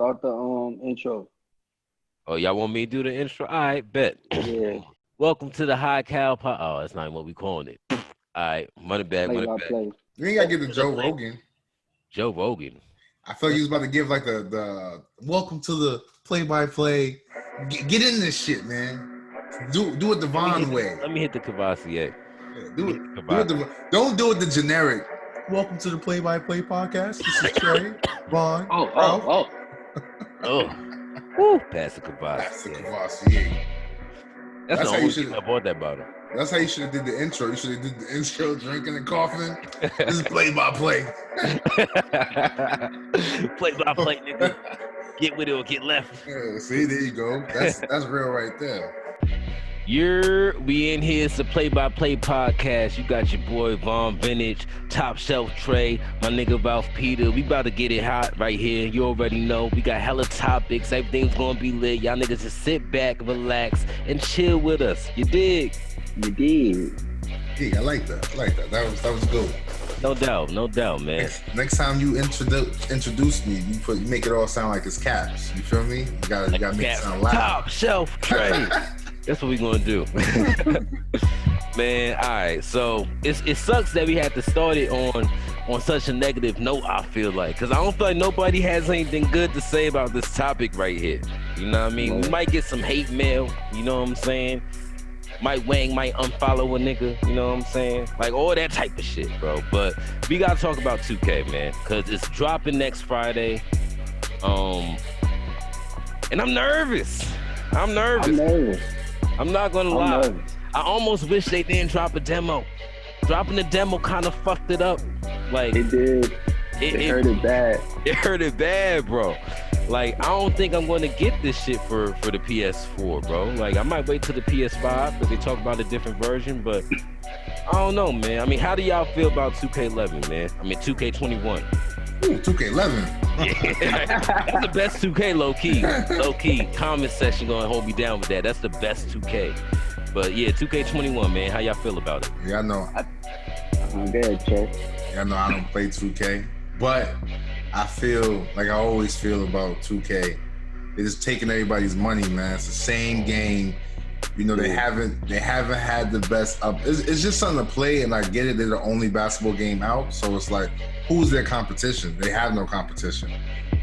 Start the intro. Oh, y'all want me to do the intro? All right, bet. Yeah. Welcome to the High Cal Pod. Oh, that's not even what we calling it. All right, money back, Play money by back. play. You ain't gotta give the Joe Rogan. Joe Rogan. I feel like you was about to give like the welcome to the play-by-play. Get in this shit, man. Do it the Von way. Let me hit the Cavassier. Yeah, do it. Don't do it the generic. Welcome to the play-by-play podcast. This is Trey, Von. Oh. Woo. Pass the Cavassier. That's the Cavassier. That's the only thing I bought that bottle. That's how you should have did the intro. You should have did the intro, drinking and coughing. This is play-by-play. Play-by-play, nigga. Get with it or get left. Yeah, see, there you go. That's real right there. We in here. It's a play-by-play podcast. You got your boy Von Vintage, Top Shelf Trey, my nigga Ralph Peter. We about to get it hot right here. You already know. We got hella topics. Everything's gonna be lit. Y'all niggas just sit back, relax, and chill with us. You dig? You did. Yeah, I like that. That was good. No doubt, man. Next time you introduce me, you make it all sound like it's caps. You feel me? You gotta make it sound loud. Top Shelf Trey. That's what we gonna do. Man, all right. So it sucks that we had to start it on such a negative note, I feel like. Because I don't feel like nobody has anything good to say about this topic right here. You know what I mean? We might get some hate mail, you know what I'm saying? Wang might unfollow a nigga, you know what I'm saying? Like all that type of shit, bro. But we gotta talk about 2K, man. Because it's dropping next Friday. And I'm nervous. I'm not gonna lie. I almost wish they didn't drop a demo. Dropping the demo kind of fucked it up. Like it did. It hurt it bad. It hurt it bad, bro. Like I don't think I'm gonna get this shit for the PS4, bro. Like I might wait till the PS5 because they talk about a different version, but I don't know, man. I mean, how do y'all feel about 2K11, man? I mean, 2K21. Ooh, 2K11. Yeah, that's the best 2K, low key. Comment section gonna hold me down with that. That's the best 2K. But yeah, 2K21, man. How y'all feel about it? Yeah, I know. I'm good, Trey. Yeah, I know I don't play 2K, but I feel like I always feel about 2K. They're just taking everybody's money, man. It's the same game. You know, they haven't had the best up. It's just something to play, and I get it. They're the only basketball game out, so it's like, who's their competition? They have no competition,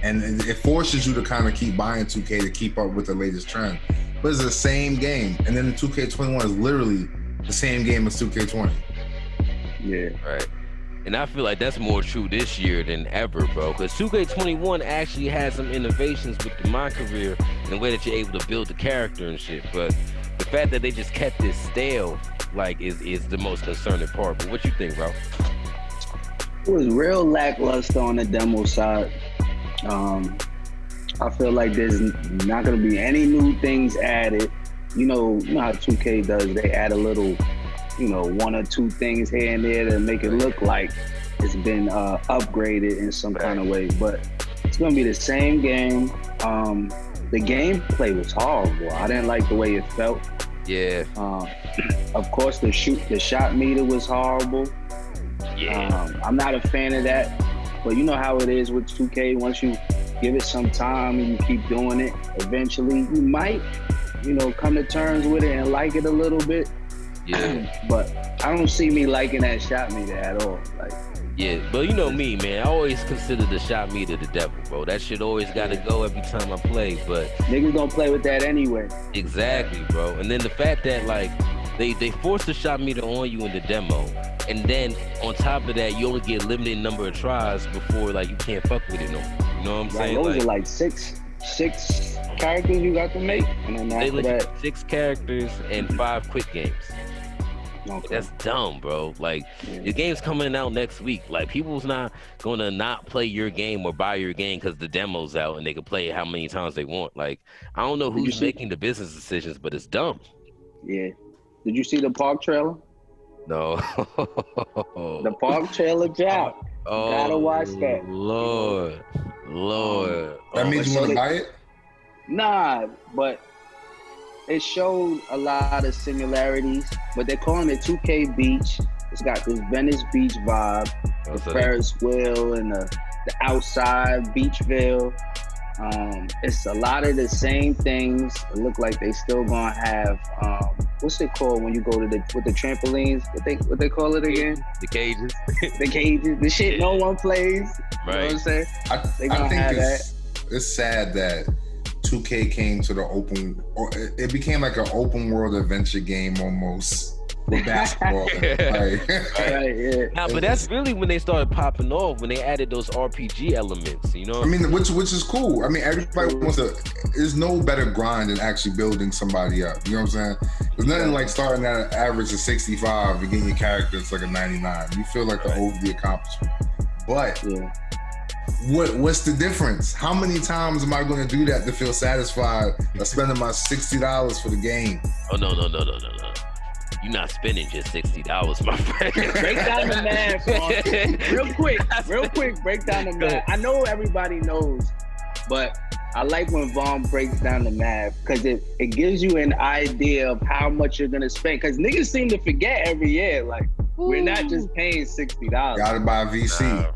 and it forces you to kind of keep buying 2K to keep up with the latest trend. But it's the same game, and then the 2K21 is literally the same game as 2K20. Yeah, right. And I feel like that's more true this year than ever, bro. Because 2K21 actually had some innovations with my career in the way that you're able to build the character and shit. But the fact that they just kept it stale, like, is the most concerning part. But what you think, bro? it was real lackluster on the demo side. I feel like there's not gonna be any new things added. You know how 2K does. They add a little, one or two things here and there to make it look like it's been upgraded in some kind of way. But it's gonna be the same game. The gameplay was horrible. I didn't like the way it felt. Yeah. Of course, the shot meter was horrible. Yeah. I'm not a fan of that, but you know how it is with 2K. Once you give it some time and you keep doing it, eventually you might, come to terms with it and like it a little bit. Yeah. But I don't see me liking that shot meter at all. Like. Yeah, but you know me, man. I always consider the shot meter the devil, bro. That shit always gotta go every time I play, but niggas gonna play with that anyway. Exactly, bro. And then the fact that like they force the shot meter on you in the demo, and then on top of that, you only get a limited number of tries before like you can't fuck with it no more. You know what I'm saying? Those are like six characters you got to make, and then after that 6 characters and 5 quick games. Okay. That's dumb, bro. Like, your game's coming out next week. Like, people's not gonna not play your game or buy your game because the demo's out and they can play it how many times they want. Like, I don't know who's making the business decisions, but it's dumb. Yeah. Did you see the park trailer? No. The park trailer dropped. Oh, gotta watch that. Lord. That means you want to buy it? Nah, but it showed a lot of similarities, but they're calling it 2K Beach. It's got this Venice Beach vibe, the Ferris wheel and the outside Beachville. It's a lot of the same things. It look like they still gonna have what's it called when you go to with the trampolines? What they call it again? The cages. The cages. The shit no one plays. Right. You know what I'm saying? I They gonna think have it's sad that 2K came to the open, or it became like an open world adventure game almost with basketball. Like, Right, yeah. Nah, but that's really when they started popping off, when they added those RPG elements, you know? I mean, which is cool. I mean, everybody wants to. There's no better grind than actually building somebody up. You know what I'm saying? There's nothing like starting at an average of 65 and getting your character it's like a 99. You feel like the accomplishment. But Yeah. what's the difference? How many times am I going to do that to feel satisfied of spending my $60 for the game? Oh, no. You're not spending just $60, my friend. Break down the math. Real quick, break down the math. I know everybody knows, but I like when Vaughn breaks down the math because it gives you an idea of how much you're gonna spend. Because niggas seem to forget every year, like we're not just paying $60. Gotta buy a VC. Nah,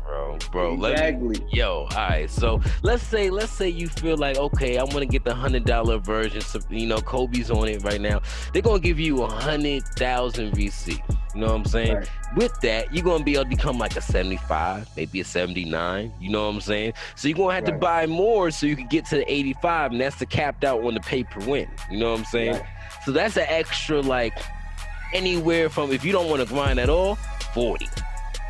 bro. Exactly. All right. So let's say you feel like, okay, I want to get the $100 version. So, you know, Kobe's on it right now. They're gonna give you 100,000 VC. You know what I'm saying? Right. With that, you're gonna be able to become like a 75, maybe a 79. You know what I'm saying? So you're gonna have to buy more so you can get to the 85, and that's the capped out on the pay per win. You know what I'm saying? Right. So that's an extra, like, anywhere from, if you don't want to grind at all, 40.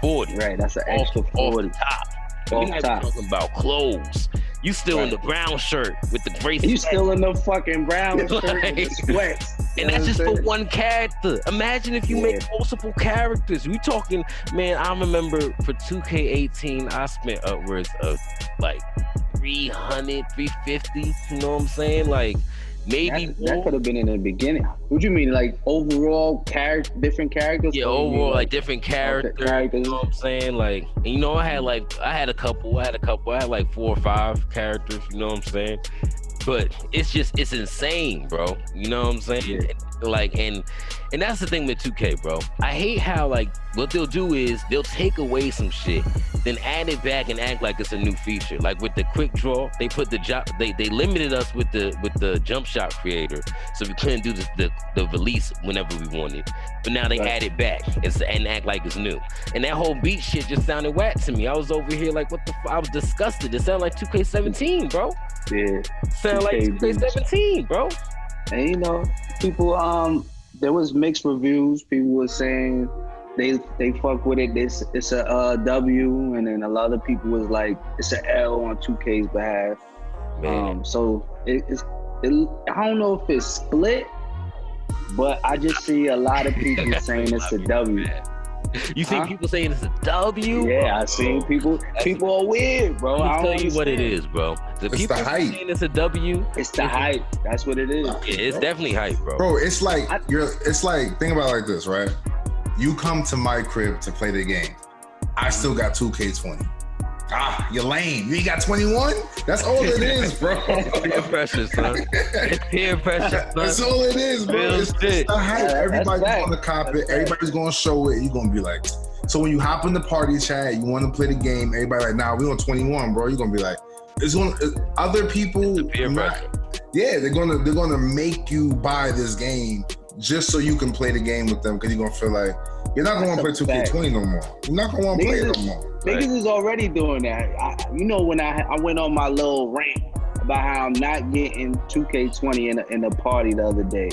Right, that's an extra 40. Off top. Off We're not top. talking about clothes. You still in the brown shirt with the bracelet. You still in the fucking brown shirt with the sweats. And that's just for one character. Imagine if you make multiple characters. We talking, man, I remember for 2K18, I spent upwards of like 300, 350. You know what I'm saying? Like, maybe that could have been in the beginning. What you mean, like overall different characters? Yeah, overall, like different characters. You know what I'm saying? Like, and you know, I had a couple. I had like 4 or 5 characters. You know what I'm saying? But it's insane, bro. You know what I'm saying? Yeah. Like, and that's the thing with 2K, bro. I hate how, like, what they'll do is they'll take away some shit, then add it back and act like it's a new feature. Like with the quick draw, they put they limited us with the jump shot creator, so we couldn't do the release whenever we wanted. But now they add it back and act like it's new. And that whole beat shit just sounded whack to me. I was over here like, what the fuck? I was disgusted. It sounded like 2K17, bro. Yeah. Sound like 2K17, bro. And you know, people, there was mixed reviews. People were saying they fuck with it. It's a W, and then a lot of people was like it's an L on 2K's behalf. So I don't know if it's split, but I just see a lot of people saying it's a W. You see people saying it's a W? Yeah, I seen people. People are weird, bro. I'll tell you what it is, bro. It's people the hype. saying it's a W. It's the hype. That's what it is. Yeah, it's definitely hype, bro. Bro, it's like think about it like this, right? You come to my crib to play the game. I still got 2K20. You're lame. You ain't got 21? That's all it is, bro. Peer pressure, son. It's peer pressure, son. That's all it is, bro. It's the hype. Everybody's going to cop it. Everybody's going to show it. You're going to be like, so when you hop in the party chat, you want to play the game, everybody like, nah, we on 21, bro. You're going to be like, other people, they're gonna make you buy this game just so you can play the game with them, because you're gonna feel like you're not gonna want to play 2K20 no more. You're not gonna want to play it no more. Niggas is already doing that. When I went on my little rant about how I'm not getting 2K20 in a party the other day.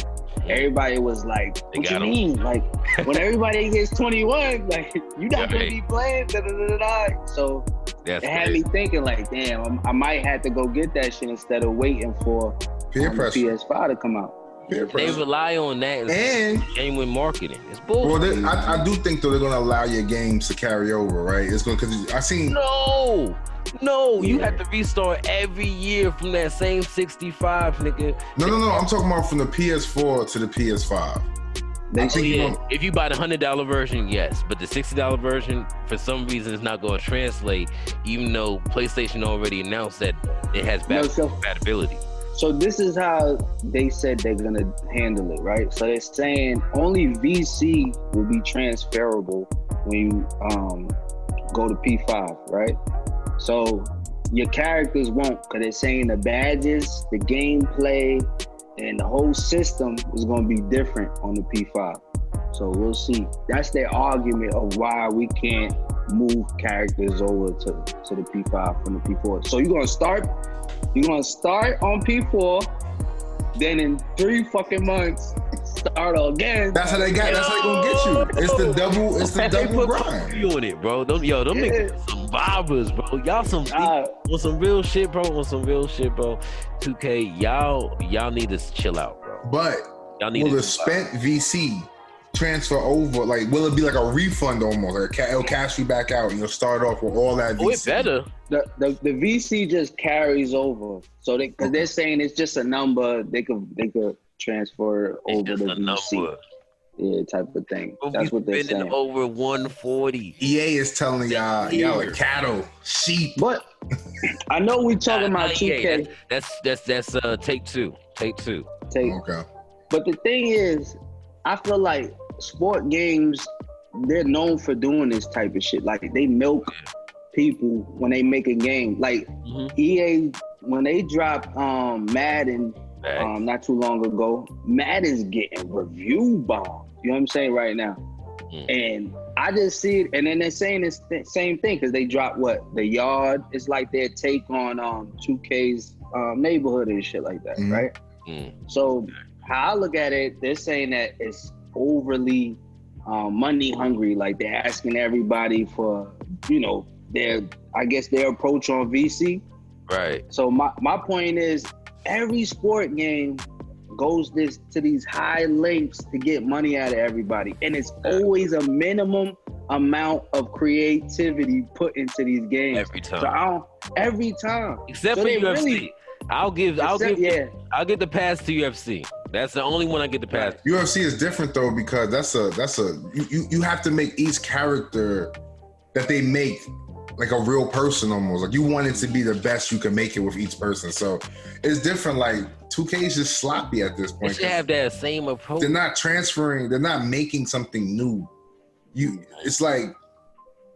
Everybody was like, what you mean? Like, when everybody gets 21, like, you not gonna be playing, da-da-da-da-da. So it had me thinking like, damn, I might have to go get that shit instead of waiting for peer pressure. PS5 to come out. They rely on that and genuine marketing. It's bullshit. Well, I do think though they're gonna allow your games to carry over, right? It's gonna, because I seen No, you have to restart every year from that same 65, nigga. No. I'm talking about from the PS4 to the PS5. If you buy the $100 version, yes, but the $60 version, for some reason, is not going to translate, even though PlayStation already announced that it has compatibility. So this is how they said they're gonna handle it, right? So they're saying only VC will be transferable when you go to P5, right? So your characters won't, because they're saying the badges, the gameplay, and the whole system is going to be different on the P5. So we'll see. That's their argument of why we can't move characters over to the P5 from the P4. So you're gonna start on P4, then in 3 fucking months start again. That's how they got. That's how they gonna get you. It's the double. It's the double grind. You on it, bro? Them niggas some vibers, bro. Y'all on some real shit, bro. On some real shit, bro. 2K, y'all need to chill out, bro. But y'all need will the spent VC transfer over? Like, will it be like a refund almost? Like it'll cash you back out, and you'll start off with all that VC. Oh, it better. The VC just carries over. So because they're saying it's just a number, they could transfer over the VC. Number. Yeah, type of thing. That's what they're saying. Over 140. EA is telling y'all are cattle, sheep. But I know we talking about 2K. That's take two. Okay. But the thing is, I feel like sport games, they're known for doing this type of shit. Like they milk people when they make a game. Like EA, when they dropped Madden not too long ago, Madden's getting review bombed. You know what I'm saying right now? And I just see it, and then they're saying it's the same thing because they dropped the Yard. It's like their take on 2K's Neighborhood and shit like that, right? So how I look at it, they're saying that it's overly money hungry. Like they're asking everybody for, their approach on VC. Right. So my point is, every sport game goes to these high lengths to get money out of everybody, and it's always a minimum amount of creativity put into these games every time. So every time, except for UFC. I'll give the pass to UFC. That's the only one I get the pass. UFC is different though, because you have to make each character that they make like a real person almost. Like you want it to be the best you can make it with each person. So it's different. Like 2K is just sloppy at this point. They should have that same approach. They're not transferring. They're not making something new. It's like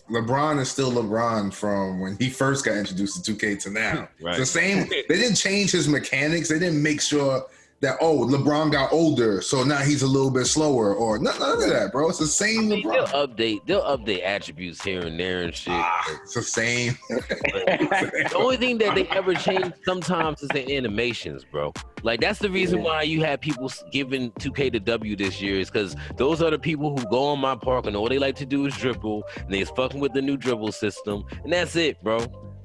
LeBron is still LeBron from when he first got introduced to 2K to now. Right. It's the same. They didn't change his mechanics. They didn't make sure that, LeBron got older, so now he's a little bit slower, or none of that, bro. It's the same LeBron. They'll update attributes here and there and shit. It's the same. The only thing that they ever change sometimes is the animations, bro. Like that's the reason why you have people giving 2K the W this year, is because those are the people who go on my park and all they like to do is dribble, and they's fucking with the new dribble system, and that's it, bro.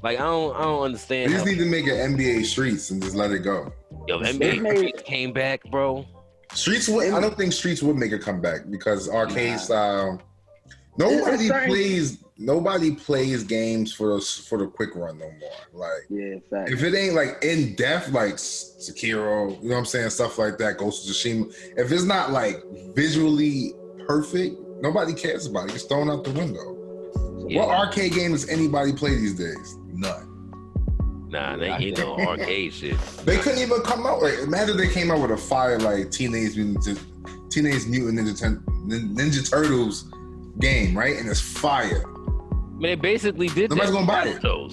Like I don't understand. They just need to make an NBA Streets and just let it go. Yo, NBA Streets came back, bro. I don't think Streets would make a comeback because arcade style. Nobody plays games for the quick run no more. Like, if it ain't like in depth, like Sekiro, you know what I'm saying, stuff like that, Ghost of Tsushima. If it's not like visually perfect, nobody cares about it. It's thrown out the window. Yeah. What arcade game does anybody play these days? None. Nah, they ain't no arcade shit. They couldn't even come out. Like, imagine they came out with a fire like Teenage Mutant Ninja Turtles game, right? And it's fire. Man, they basically did. Nobody's gonna buy it, bro.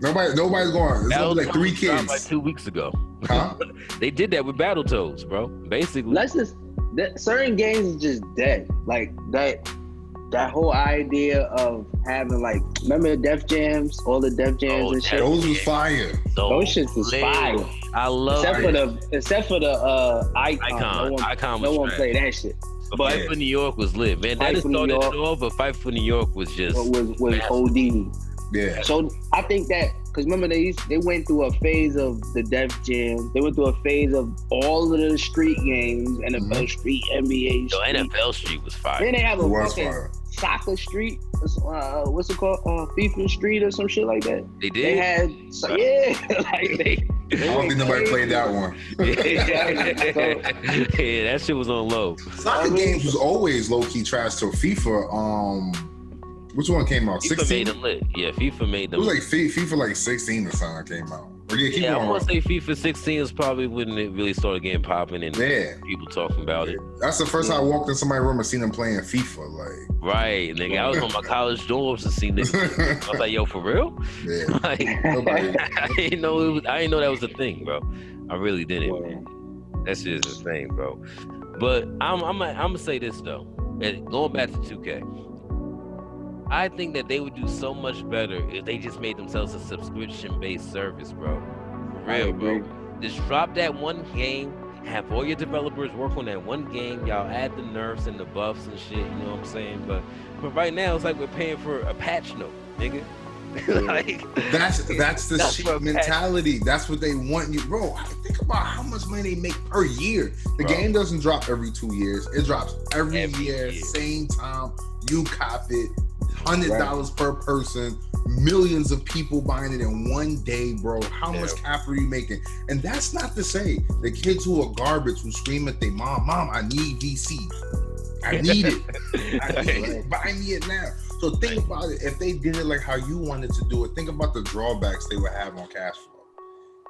Nobody's going. It's gonna be like 3 kids. Like 2 weeks ago. Huh? They did that with Battletoads, bro. Basically, certain games is just dead. Like that whole idea of having remember the Def Jams, all the Def Jams and shit. Those was fire. Those shits was fire. I love except for the Icon. No one played that shit. But Fight for New York was lit, man. That started it off, but Fight for New York was just was OD. Yeah. So I think that, because remember they went through a phase of the Def Jam. They went through a phase of all of the street games, NFL Street, NBA Street. NFL Street was fire. Then they have a fucking Soccer Street. What's it called? FIFA Street or some shit like that. They did. They had I don't think nobody played that one. Yeah, that shit was on low. Soccer games was always low key trash till FIFA. Which one came out? FIFA 16? Made them lit. Yeah, FIFA made them. It was like FIFA 16 or something came out. keep Yeah, I going. want to say FIFA 16 is probably when it really started getting popping and people talking about it. That's the first time I walked in somebody's room and seen them playing FIFA. Like, right, nigga. I was on my college dorms and seen niggas. I was like, yo, for real? Yeah. Like, I didn't know that was a thing, bro. I really didn't. Man. That's just a thing, bro. But I'm gonna say this though. And going back to 2K. I think that they would do so much better if they just made themselves a subscription-based service, bro. For real, bro. Just drop that one game, have all your developers work on that one game. Y'all add the nerfs and the buffs and shit, you know what I'm saying? But right now, it's like we're paying for a patch note, nigga. Like, that's the cheap mentality. That's what they want you, bro. Think about how much money they make per year. The game doesn't drop every 2 years. It drops every year, same time. You cop it. $100 per person, millions of people buying it in one day, bro. How much cap are you making? And that's not to say the kids who are garbage who scream at their mom, I need VC. I need it. Buy me it now. So think about it. If they did it like how you wanted to do it, think about the drawbacks they would have on cash flow.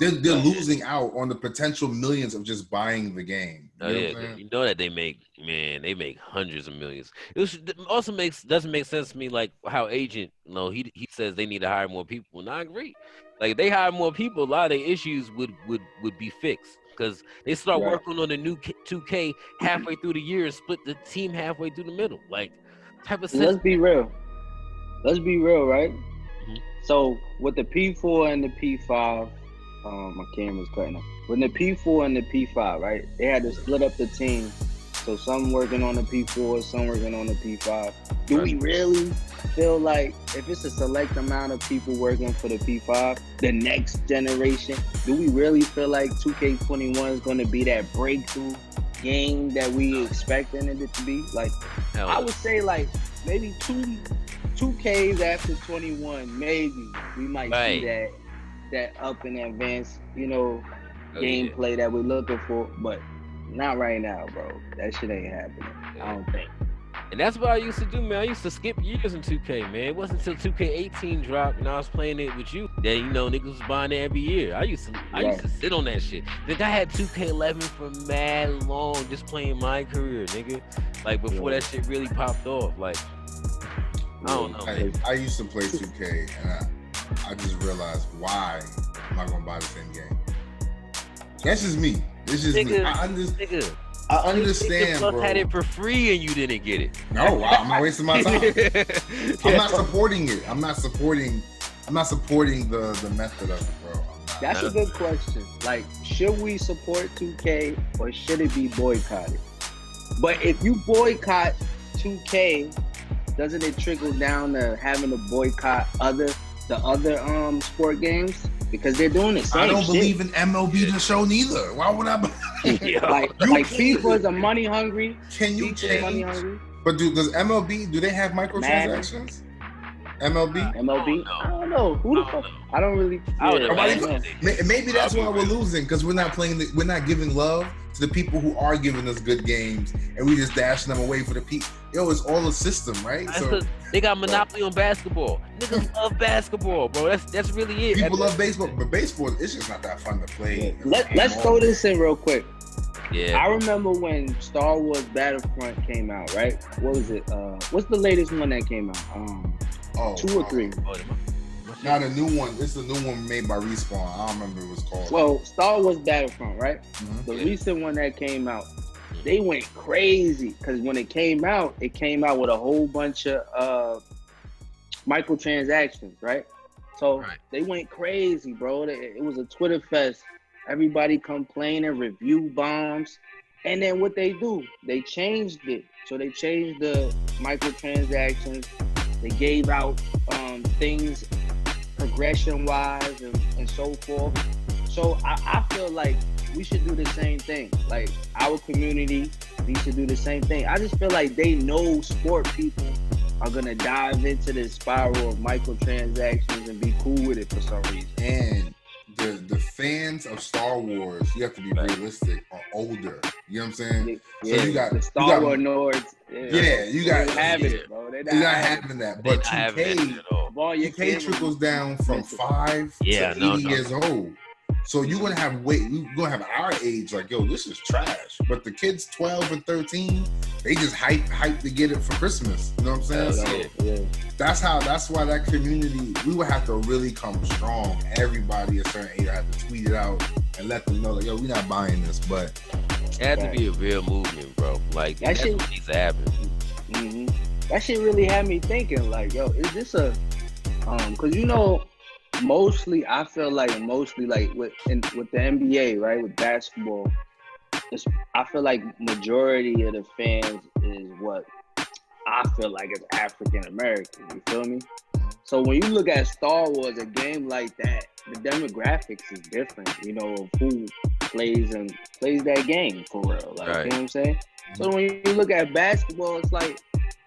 They're losing out on the potential millions of just buying the game. You know that they make hundreds of millions. It also doesn't make sense to me, like how Agent, he says they need to hire more people, and I agree. Like if they hire more people, a lot of the issues would be fixed because they start working on the new 2K halfway through the year and split the team halfway through the middle. Like type of sense. Let's be real, right? Mm-hmm. So with the P4 and the P5. My camera's cutting off. When the P4 and the P5, right? They had to split up the team. So some working on the P4, some working on the P5. Do we really feel like if it's a select amount of people working for the P5, the next generation, do we really feel like 2K21 is going to be that breakthrough game that we expecting it to be? Like, I would say like maybe 2Ks after 21, maybe we might see that up and advanced, gameplay that we're looking for, but not right now, bro. That shit ain't happening. I don't think. And that's what I used to do, man. I used to skip years in 2K, man. It wasn't until 2K18 dropped and I was playing it with you that niggas was buying it every year. I used to sit on that shit. Think I had 2K11 for mad long just playing my career, nigga. Like before that shit really popped off. Like I don't know. I used to play 2K and I just realized why I'm not gonna buy the same game. That's just me. It's just me. I understand, bro. Had it for free and you didn't get it. No, I'm not wasting my time. I'm not supporting it. I'm not supporting the method of it, bro. That's a good question. Like, should we support 2K or should it be boycotted? But if you boycott 2K, doesn't it trickle down to having to boycott the other sport games? Because they're doing the same I don't shit. believe in MLB the show neither. Why would I? like FIFA is a money hungry. Can you change? Money hungry. But does MLB, do they have microtransactions? MLB? I don't know. Who the fuck? I don't really. Maybe that's why we're losing, because we're not giving love to the people who are giving us good games, and we just dashing them away for the people. Yo, it's all a system, right? So they got monopoly on basketball. Niggas love basketball, bro. That's really it. People love baseball, but baseball, it's just not that fun to play. Let's throw this in real quick. Yeah. I remember when Star Wars Battlefront came out, right? What was it? What's the latest one that came out? 2 or 3? Not a new one. This is a new one made by Respawn. I don't remember what it was called. Well, Star Wars Battlefront, right? Mm-hmm. The recent one that came out, they went crazy because when it came out with a whole bunch of microtransactions, right? So they went crazy, bro. It was a Twitter fest. Everybody complaining, review bombs. And then what they do, they changed it. So they changed the microtransactions. They gave out things progression-wise and so forth. So I feel like we should do the same thing. Like our community needs to do the same thing. I just feel like they know sport people are gonna dive into this spiral of microtransactions and be cool with it for some reason. And the fans of Star Wars, you have to be realistic, are older. You know what I'm saying? Yeah, so you got the Star Wars nerds. Yeah, you got having it, bro. They're not having that. But 2K trickles down from 5 to 80 years old. So you're gonna have our age like, yo, this is trash. But the kids 12 and 13, they just hype to get it for Christmas. You know what I'm saying? So that's why that community, we would have to really come strong. Everybody at a certain age have to tweet it out and let them know, like, yo, we're not buying this. But it had to be a real movement, bro. Like that shit needs to happen. Mm-hmm. That shit really had me thinking, like, yo, is this a because mostly I feel like with the NBA, right, with basketball, I feel like majority of the fans is what I feel like is African American. You feel me? So when you look at Star Wars, a game like that, the demographics is different. You know, of who plays that game for real. Like, you know what I'm saying? So when you look at basketball, it's like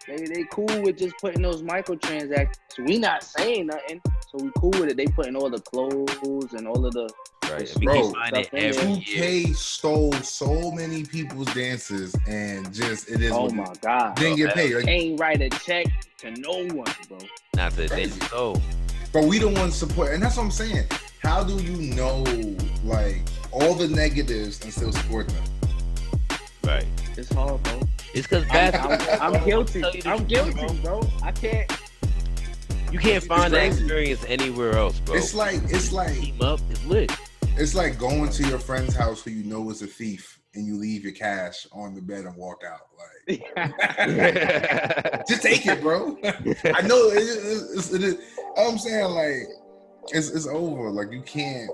they cool with just putting those microtransactions. We not saying nothing, so we cool with it. They putting all the clothes and all of the bro. 2K stole so many people's dances, and just it is. Oh my god! Didn't get paid. Like, ain't write a check to no one, bro. Not that they stole. But we don't want to support, and that's what I'm saying. How do you know like all the negatives and still support them? Right. It's hard, bro. It's because I'm guilty. I'm guilty, bro. I can't. You can't find that experience anywhere else, bro. It's like team up. It's lit. It's like going to your friend's house who you know is a thief, and you leave your cash on the bed and walk out. Like, just take it, bro. I know it is. I'm saying, like, it's over. Like, you can't.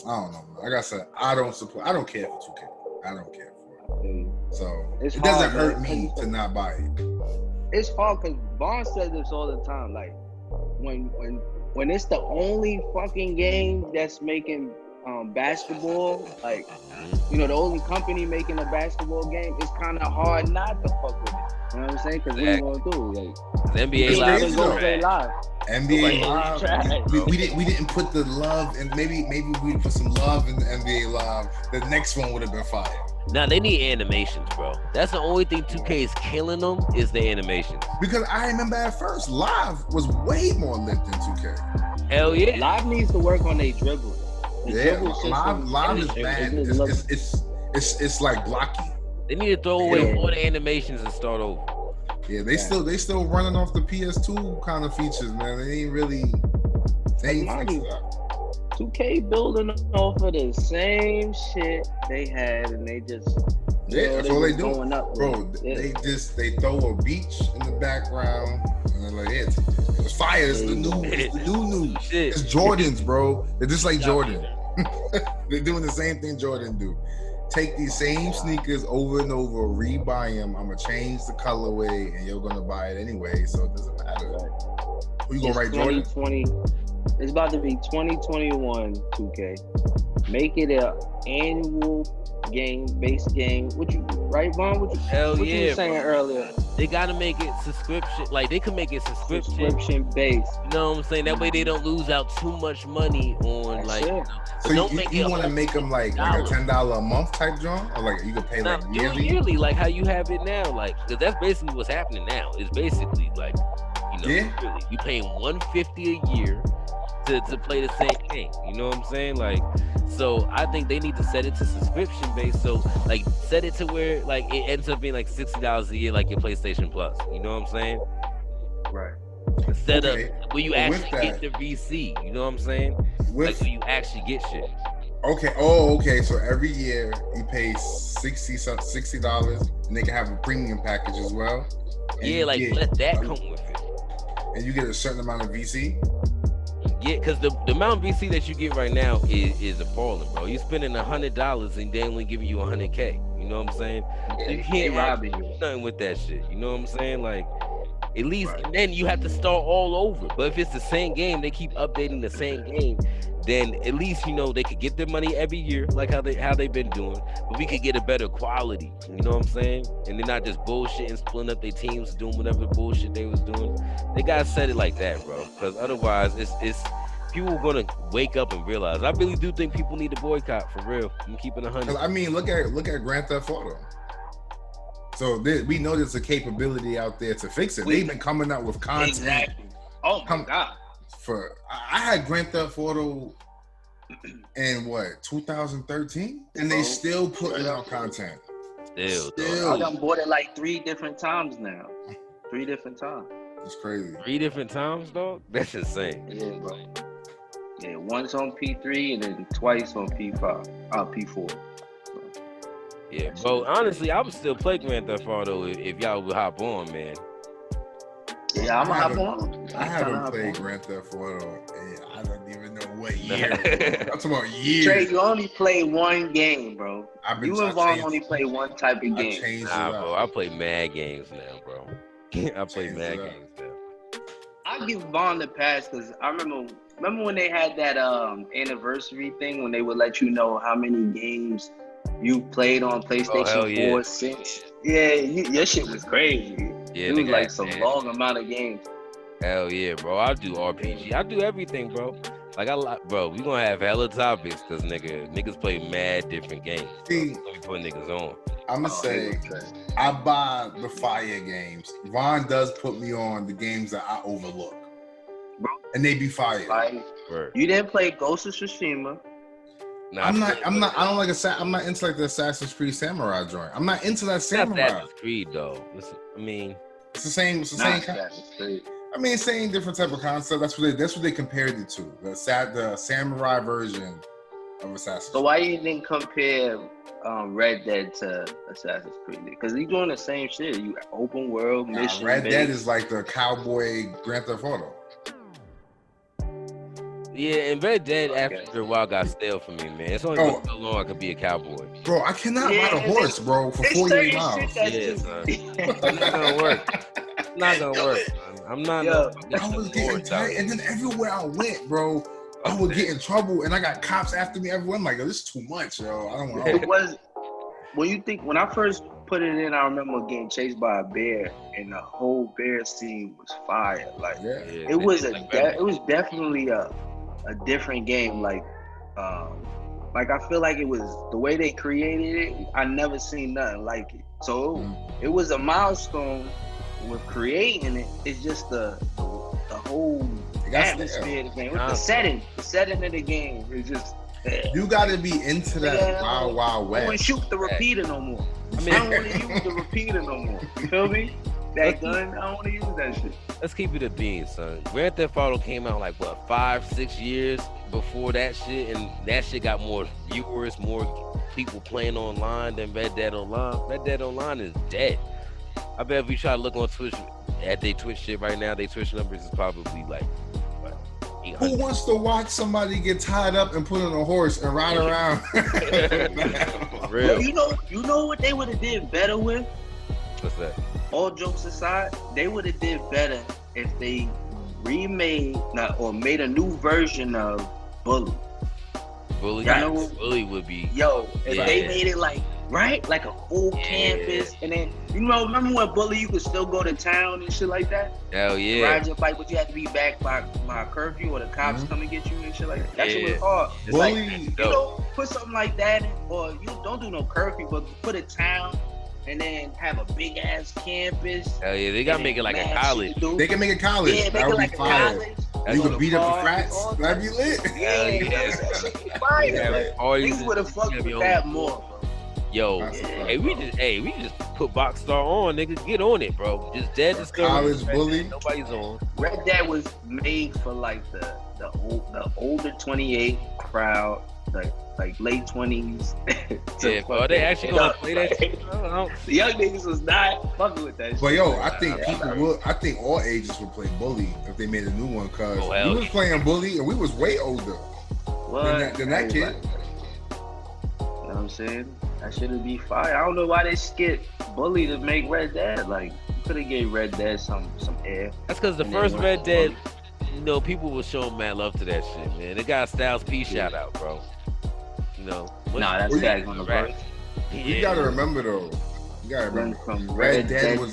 I don't know. Like I said, I don't care for 2K. I don't care for it. So it doesn't hurt me to not buy it. It's hard because Vaughn says this all the time. Like, when it's the only fucking game that's making basketball, like, you know, the only company making a basketball game, it's kind of hard not to fuck with it. You know what I'm saying? Because what are you gonna do? Like, the NBA Live is go play live. NBA Live. We didn't put the love, and maybe we put some love in the NBA Live. The next one would have been fire. Nah, they need animations, bro. That's the only thing 2K is killing them is the animations. Because I remember at first, Live was way more lit than 2K. Hell yeah. Live needs to work on their dribbling. Live is bad. It's like blocky. They need to throw away all the animations and start over. Yeah, they still running off the PS2 kind of features, man. They ain't really. They ain't fixed it up. 2K building off of the same shit they had, and they just that's all they do, up, bro. They throw a beach in the background, and they're like, it's fire. It's the new shit. It's Jordans, bro. They're just like Jordan. They're doing the same thing Jordan do. Take these same sneakers over and over, rebuy them. I'm gonna change the colorway, and you're gonna buy it anyway, so it doesn't matter. Who you gonna write, Jordan? 2020. It's about to be 2021 2K. Make it an annual base game. What you right, Vaughn? What you were saying earlier? They gotta make it subscription. Like, they can make it subscription based. You know what I'm saying? That way they don't lose out too much money on So you want to make them like a $10 a month type joint, or like you can pay like yearly, like how you have it now, like, because that's basically what's happening now. It's basically like, really, you paying $150 a year to play the same game. You know what I'm saying? Like, so I think they need to set it to subscription based. So like, set it to where like it ends up being like $60 a year, like your PlayStation Plus. You know what I'm saying? Right. Instead of where you actually get the VC. You know what I'm saying? Like where you actually get shit. Okay. Oh, okay. So every year you pay $60, and they can have a premium package as well. Yeah, like let that come with it. And you get a certain amount of VC. Yeah, because the amount of VC that you get right now is appalling, bro. You're spending $100 and they only giving you $100K. You know what I'm saying? So you can't rob nothing with that shit. You know what I'm saying? Like, at least, and then you have to start all over. But if it's the same game, they keep updating the same game, then at least, you know, they could get their money every year, like how they've been doing. But we could get a better quality. You know what I'm saying? And they're not just bullshitting, splitting up their teams, doing whatever bullshit they was doing. They gotta set it like that, bro. Because otherwise, it's people are gonna wake up and realize. I really do think people need to boycott for real. I'm keeping 100. I mean, look at Grand Theft Auto. So we know there's a capability out there to fix it. They've been coming out with content. Exactly. Oh my god. I had Grand Theft Auto in what 2013, and they still putting out content. I done bought it like 3 different times now. 3 different times. It's crazy. 3 different times, dog. That's insane. Yeah, bro. Yeah, once on P3 and then twice on P5, P4. Yeah, bro. Honestly, I would still play Grand Theft Auto if y'all would hop on, man. Yeah, I'm gonna hop on. I haven't played Grand Theft Auto. I don't even know what year. I'm talking about years. Trey, you only play one game, bro. You and Vaughn only play one type of game. Nah, bro. I play mad games now, bro. I play mad games now. I give Vaughn the pass because I remember when they had that anniversary thing when they would let you know how many games you played on PlayStation 4, 6. Yeah, your shit was crazy. Yeah, it was like some long amount of games. Hell yeah, bro. I do RPG. I do everything, bro. Like bro, we gonna have hella topics because niggas play mad different games. See, let me put niggas on. I'ma say I buy the fire games. Vaughn does put me on the games that I overlook. Bro, and they be fire. You didn't play Ghost of Tsushima. Nah, I'm not into like the Assassin's Creed Samurai joint. I'm not into that Samurai. Assassin's Creed though. Listen, I mean, it's the same. It's the same. I mean, same different type of concept. That's what they compared it to. The Samurai version of Assassin's Creed. So why you didn't compare Red Dead to Assassin's Creed? Because you're doing the same shit. You open world mission. Red Dead is like the cowboy Grand Theft Auto. Yeah, and Red Dead after a while got stale for me, man. It's only so long I could be a cowboy. Bro, I cannot ride a horse, bro, for 48 miles. Yeah, son. It's not gonna work. It's not gonna work, son. I'm not. I was getting tight, and then everywhere I went, bro, I would get in trouble, and I got cops after me everywhere. I'm like, yo, this is too much, yo. I don't want to. It was. When I first put it in, I remember getting chased by a bear, and the whole bear scene was fire. Like, it was definitely a different game. Like I feel like it was the way they created it. I never seen nothing like it. So it was a milestone with creating it. It's just the whole atmosphere of the game, with the setting of the game. It's just you got to be into that wild west. I don't want to shoot the repeater no more. I don't want to use the repeater no more. You feel me? That gun, I don't want to use that shit. Let's keep it a bean, son. Grand Theft Auto came out like, what, 5-6 years before that shit? And that shit got more viewers, more people playing online than Red Dead Online. Red Dead Online is dead. I bet if we try to look on Twitch, at their Twitch shit right now, their Twitch numbers is probably like, what, 800. Who wants to watch somebody get tied up and put on a horse and ride around? Real. Well, you know what they would have did better with? What's that? All jokes aside, they would have did better if they remade or made a new version of Bully. Bully would be. If they made it like a full campus, and then remember when Bully you could still go to town and shit like that? Hell yeah. Ride your bike, but you had to be back by curfew or the cops come and get you and shit like that. That shit was hard. It's Bully, like put something like that in, or you don't do no curfew, but put a town. And then have a big ass campus. Hell yeah, they gotta make it like a college. They can make a college. Yeah, that would like be fire. You could beat up the frats. That'd be lit. Yeah, fire. Niggas would have fucked with that more. Yo, we just put Boxstar on, nigga. Get on it, bro. Just Dead to college Bully. Nobody's on. Red Dead was made for like the older 28 crowd, like late 20s. Yeah, bro, they actually gonna play that shit? The young niggas was not fucking with that shit. But yo, I think people would. I think all ages would play Bully if they made a new one. Cause we was playing Bully and we was way older than that kid. You know what I'm saying? That shouldn't be fire. I don't know why they skipped Bully to make Red Dead. Like, you could have gave Red Dead some air. That's because the first Red Dead, people were showing mad love to that shit, man. It got Styles P shout out, bro. That's Styles on the verse. You gotta remember though. You gotta remember Red Dead was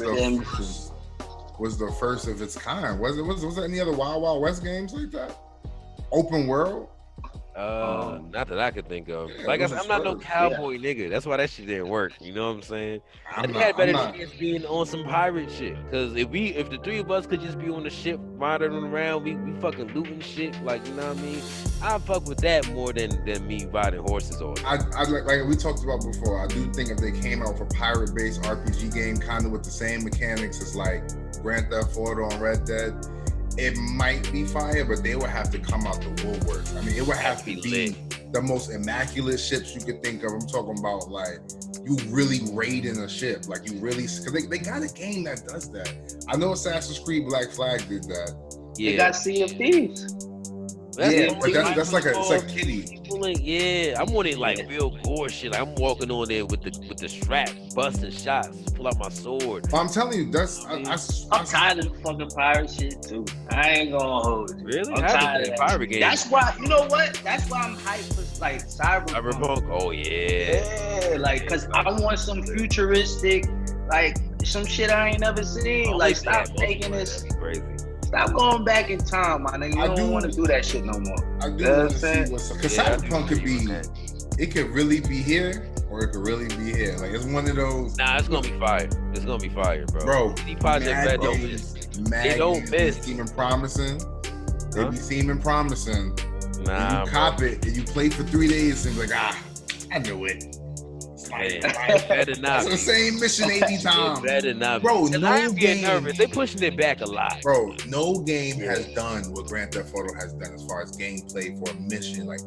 the first of its kind. Was there any other Wild Wild West games like that? Open world. Not that I could think of. Yeah, Like I those said, are I'm not no Spurs. cowboy nigga. That's why that shit didn't work. You know what I'm saying? I'm And they had not. better I'm not. chance being on some pirate shit. Cause if the three of us could just be on the ship riding around, we fucking looting shit. Like, you know what I mean? I fuck with that more than me riding horses all day. I like we talked about before. I do think if they came out with a pirate-based RPG game, kind of with the same mechanics as like Grand Theft Auto and Red Dead, it might be fire, but they would have to come out the woodworks. I mean, it would have to be the most immaculate ships you could think of. I'm talking about like you really raiding a ship, like you really, because they got a game that does that. I know Assassin's Creed Black Flag did that. Yeah, they got Sea of Thieves. Yeah, but that's like it's like kitty. Yeah, I wanted like real gore shit. Like, I'm walking on there with the strap, busting shots, pull out my sword. I'm telling you, that's I'm tired of the fucking pirate shit too. I ain't gonna hold it. Really? I'm tired of that pirate game. That's why, you know what? That's why I'm hyped for like Cyberpunk. Oh yeah. Yeah, like, cause I want some futuristic, like some shit I ain't never seen. Like, stop making this crazy. Stop going back in time, my nigga. I don't want to do that shit no more. I do want to see what's up. Because Cyberpunk could be, it could really be here, or it could really be here. Like, it's one of those. Nah, it's gonna be fire. It's gonna be fire, bro. Bro, Project Red don't miss. They don't miss. They seeming promising. They be seeming promising. Nah, you cop it, and you play for 3 days, and like, I knew it. Better not. It's the same mission 80 times. Better not. Bro, no game. Nervous. They pushing it back a lot. Bro, no game has done what Grand Theft Auto has done as far as gameplay for a mission. Like,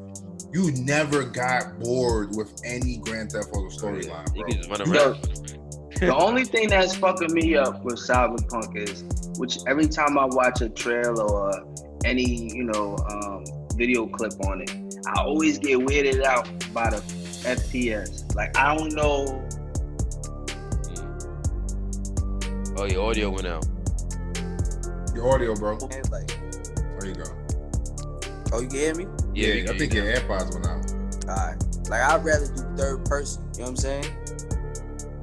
you never got bored with any Grand Theft Auto storyline, bro. You can just run around. The only thing that's fucking me up with Cyberpunk is, which every time I watch a trailer or any, video clip on it, I always get weirded out by the FPS. Like, I don't know. Oh, your audio went out. Your audio, bro. Like, there you go. Oh, you can hear me? Yeah, I think your AirPods went out. Alright. Like, I'd rather do third person. You know what I'm saying?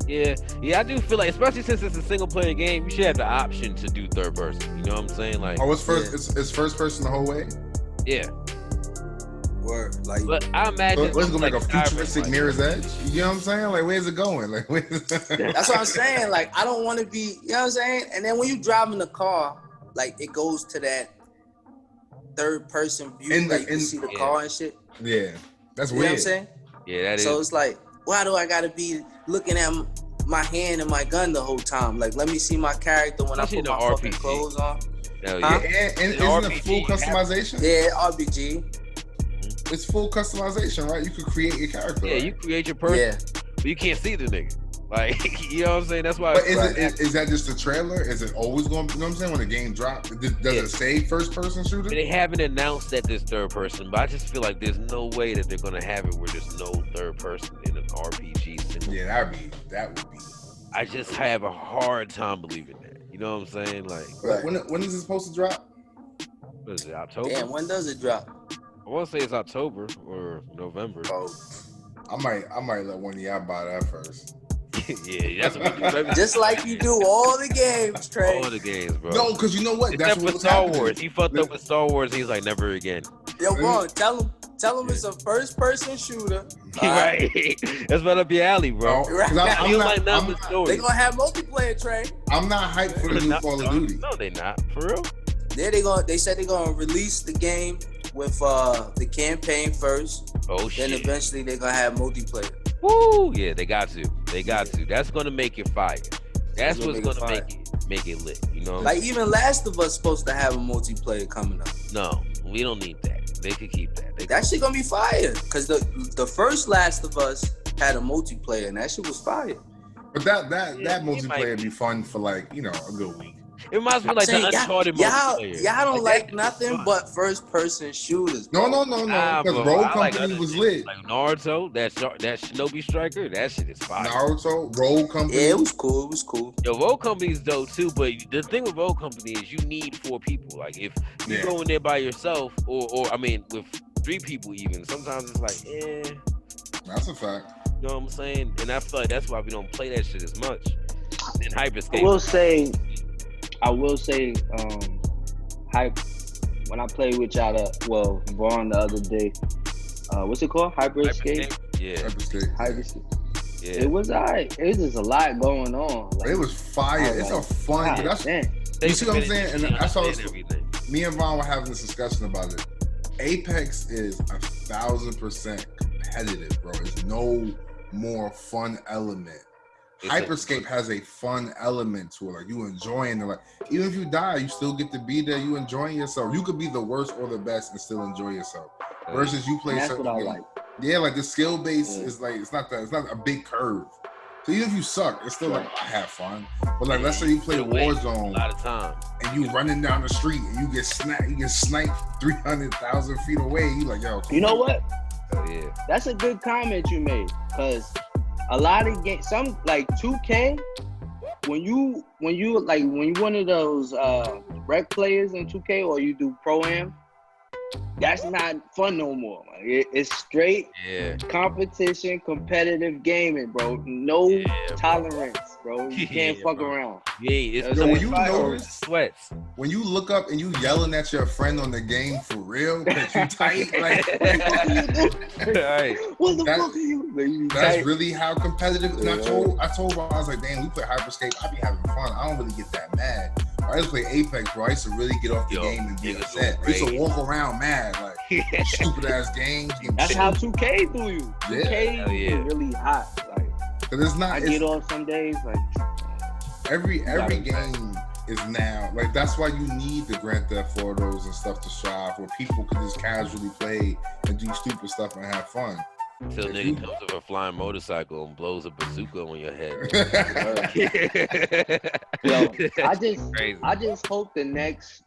Yeah, I do feel like, especially since it's a single player game, you should have the option to do third person. You know what I'm saying? Like, it's first. It's first person the whole way. Yeah. Word. Like, but I imagine it's gonna make a futuristic Mirror's Edge. You know what I'm saying? Like, where's it going? Like, that's what I'm saying. Like, I don't want to be. You know what I'm saying? And then when you drive in the car, like, it goes to that third person view. Like, you can see the car and shit. Yeah, that's weird. You know what I'm saying? Yeah, that is. So it's like, why do I gotta be looking at my hand and my gun the whole time? Like, let me see my character when I put my fucking clothes on. Hell yeah. And isn't it full customization? Yeah, RPG. It's full customization, right? You can create your character. Yeah, you create your person, but you can't see the nigga. Like, you know what I'm saying? That's why. But is that just a trailer? Is it always going? You know what I'm saying? When the game drops, does it say first person shooter? They haven't announced that there's third person, but I just feel like there's no way that they're gonna have it where there's no third person in an RPG. Yeah, that would be. I just have a hard time believing that. You know what I'm saying? Like, when is it supposed to drop? What is it? October? Damn, when does it drop? I want to say it's October or November. Oh, I might let one of y'all buy that first. Yeah, that's what we do, baby. Just like you do all the games, Trey. All the games, bro. No, because you know what? Except for Star Wars. He fucked up with Star Wars. He's like, never again. Yo, bro, tell him it's a first-person shooter. Right. That's right up your alley, bro. Right. Like nothing story. They gonna have multiplayer, Trey. I'm not hyped for the new Call of Duty. No, they not. For real? Yeah, they said they're gonna release the game with the campaign first. Oh shit. Then eventually they're gonna have multiplayer. Woo! Yeah, they got to. They got to. That's gonna make it fire. That's what's gonna make it lit. You know? Like, even Last of Us supposed to have a multiplayer coming up. No, we don't need that. They could keep that. That shit gonna be fire. Cause the first Last of Us had a multiplayer and that shit was fire. But that multiplayer would be fun for, like, a good week. It reminds me like the Uncharted multiplayer. Y'all don't like nothing but first-person shooters. Bro. No. Because Rogue Company was lit. Like Naruto, that Shinobi Striker, that shit is fire. Naruto, Rogue Company. Yeah, it was cool. Yo, Rogue Company's dope too, but the thing with Rogue Company is you need 4 people. Like, if you go in there by yourself, or I mean, with 3 people even, sometimes it's like, That's a fact. You know what I'm saying? And I feel like that's why we don't play that shit as much. In Hyperscape. I will say, Hype, when I played with y'all, Vaughn the other day, what's it called? Hyperscape. Yeah. Hyperscape. Yeah. It was alright. It was just a lot going on. Like, it was fire. It's a fun. But that's, you see what I'm saying? And that's all. Me and Ron were having this discussion about it. Apex is 1,000% competitive, bro. There's no more fun element. Hyperscape has a fun element to it. Like, you enjoying it. Like, even if you die, you still get to be there. You enjoying yourself. You could be the worst or the best and still enjoy yourself. Versus you play certain games. Like. Yeah, like the skill base is like it's not a big curve. So even if you suck, it's still like I have fun. But like let's say you play Warzone a lot of time and you running down the street and you get sniped 300,000 feet away. You like, yo, you know what? Oh yeah. That's a good comment you made, because a lot of games, some like 2K, when you one of those rec players in 2K or you do Pro-Am, that's not fun no more. It's straight competition, competitive gaming, bro. No tolerance, bro. You can't fuck around. Yeah, it's when you notice sweats. When you look up and you yelling at your friend on the game for real, because you tight, like what the fuck are you? That's really how competitive. And I told her, I was like, damn, we play Hyperscape. I be having fun. I don't really get that mad. I used to play Apex, bro. I used to really get off the game and be upset. I used to walk around mad, like stupid ass games. That's how 2K do you. 2K is really hot. Like, cause it's not. I get off some days. Like every game is now like that's why you need the Grand Theft Autos and stuff to strive, where people can just casually play and do stupid stuff and have fun. Till nigga comes with a flying motorcycle and blows a bazooka on your head. Yo, I just hope the next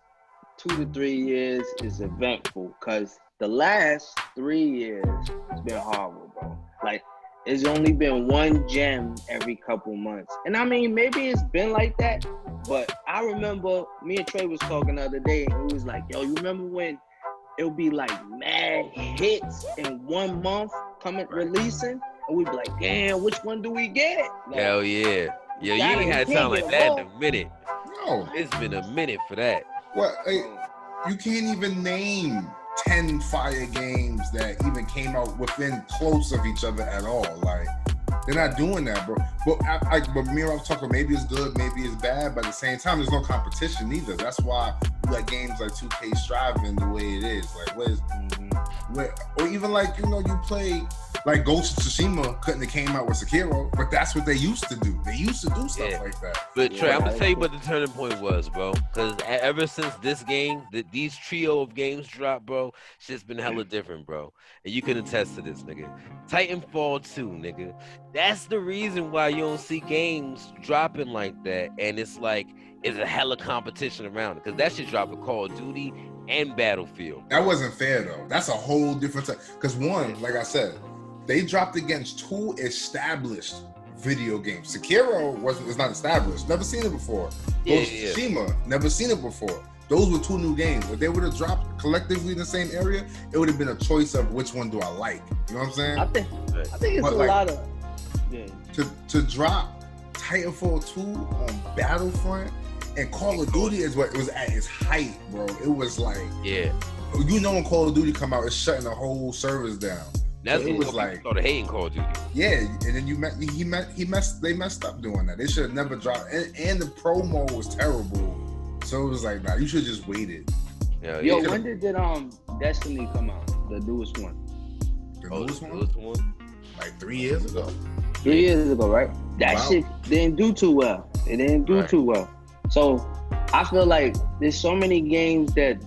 2 to 3 years is eventful, because the last 3 years has been horrible, bro. Like, it's only been one gem every couple months. And I mean, maybe it's been like that, but I remember me and Trey was talking the other day, and he was like, yo, you remember when it would be like mad hits in 1 month releasing, and we'd be like, damn, which one do we get? Like, hell yeah. Yo, you ain't had time like that in a minute. No. It's been a minute for that. What? You can't even name 10 fire games that even came out within close of each other at all. Like, they're not doing that, bro. But me and I was talking, maybe it's good, maybe it's bad, but at the same time, there's no competition either. That's why you got games like 2K striving the way it is. Like, or even like, you play like Ghost of Tsushima couldn't have came out with Sekiro, but that's what they used to do. They used to do stuff like that. But Trey, I'm gonna tell you what the turning point was, bro. Because ever since this game, these trio of games dropped, bro, shit's been hella different, bro. And you can attest to this, nigga. Titanfall 2, nigga. That's the reason why you don't see games dropping like that. And it's like, it's a hella competition around it. Because that shit dropped with Call of Duty and Battlefield. That wasn't fair, though. That's a whole different type. Because one, like I said, they dropped against 2 established video games. Sekiro is not established. Never seen it before. Tsushima, never seen it before. Those were 2 new games. If they would have dropped collectively in the same area, it would have been a choice of which one do I like. You know what I'm saying? I think it's a lot of to drop Titanfall 2 on Battlefront and Call of Duty is what it was at its height, bro. It was like, when Call of Duty come out, it's shutting the whole service down. That's it was like started hating Call of Duty. Yeah, and then they messed up doing that. They should have never dropped, and the promo was terrible. So it was like, nah, you should have just waited. Yo, when did Destiny come out? The newest one. The newest one? Like 3 years ago. 3 years ago, right? That shit didn't do too well. It didn't do too well. So I feel like there's so many games that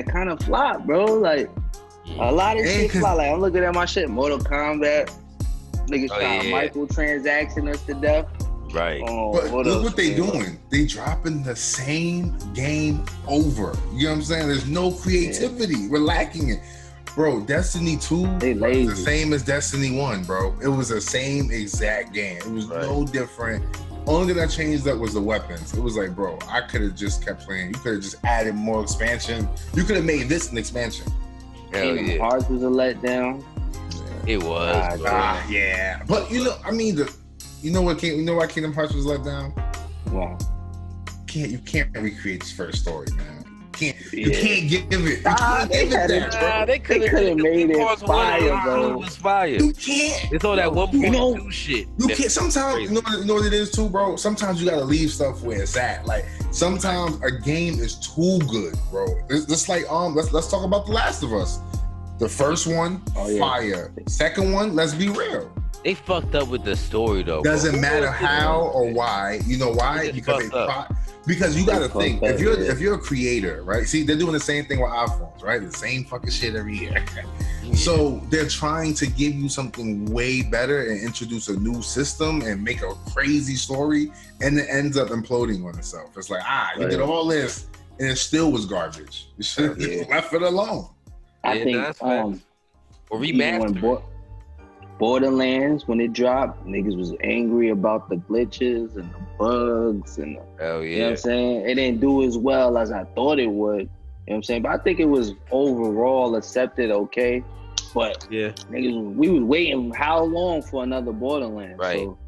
kind of flop, bro. Like a lot of shit flop. Like I'm looking at my shit, Mortal Kombat. Niggas trying to microtransaction us to death. Right. But look what they doing. They dropping the same game over. You know what I'm saying? There's no creativity. We're lacking it. Bro, Destiny 2 was the same as Destiny 1, bro. It was the same exact game. It was no different. Only thing that changed up was the weapons. It was like, bro, I could have just kept playing. You could have just added more expansion. You could have made this an expansion. Hell yeah. Hearts was a letdown. Yeah. It was. Yeah. But you know why Kingdom Hearts was let down? Wow. You can't recreate this first story, man. can't give it. They could have made it fire, bro. Was fire. You can't. It's all that 1.2 shit. You can't. Sometimes you know what it is too, bro. Sometimes you gotta leave stuff where it's at. Like sometimes a game is too good, bro. It's just like let's talk about The Last of Us. The first one, fire. Second one, let's be real. They fucked up with the story though. Doesn't matter how or why. You know why? Because you gotta think. If you're a creator, right? See, they're doing the same thing with iPhones, right? The same fucking shit every year. So they're trying to give you something way better and introduce a new system and make a crazy story, and it ends up imploding on itself. It's like, you did all this and it still was garbage. You should have left it alone. I think or remaster. Borderlands, when it dropped, niggas was angry about the glitches and the bugs and hell yeah. You know what I'm saying? It didn't do as well as I thought it would. You know what I'm saying? But I think it was overall accepted okay. But niggas, we was waiting how long for another Borderlands? Right. So,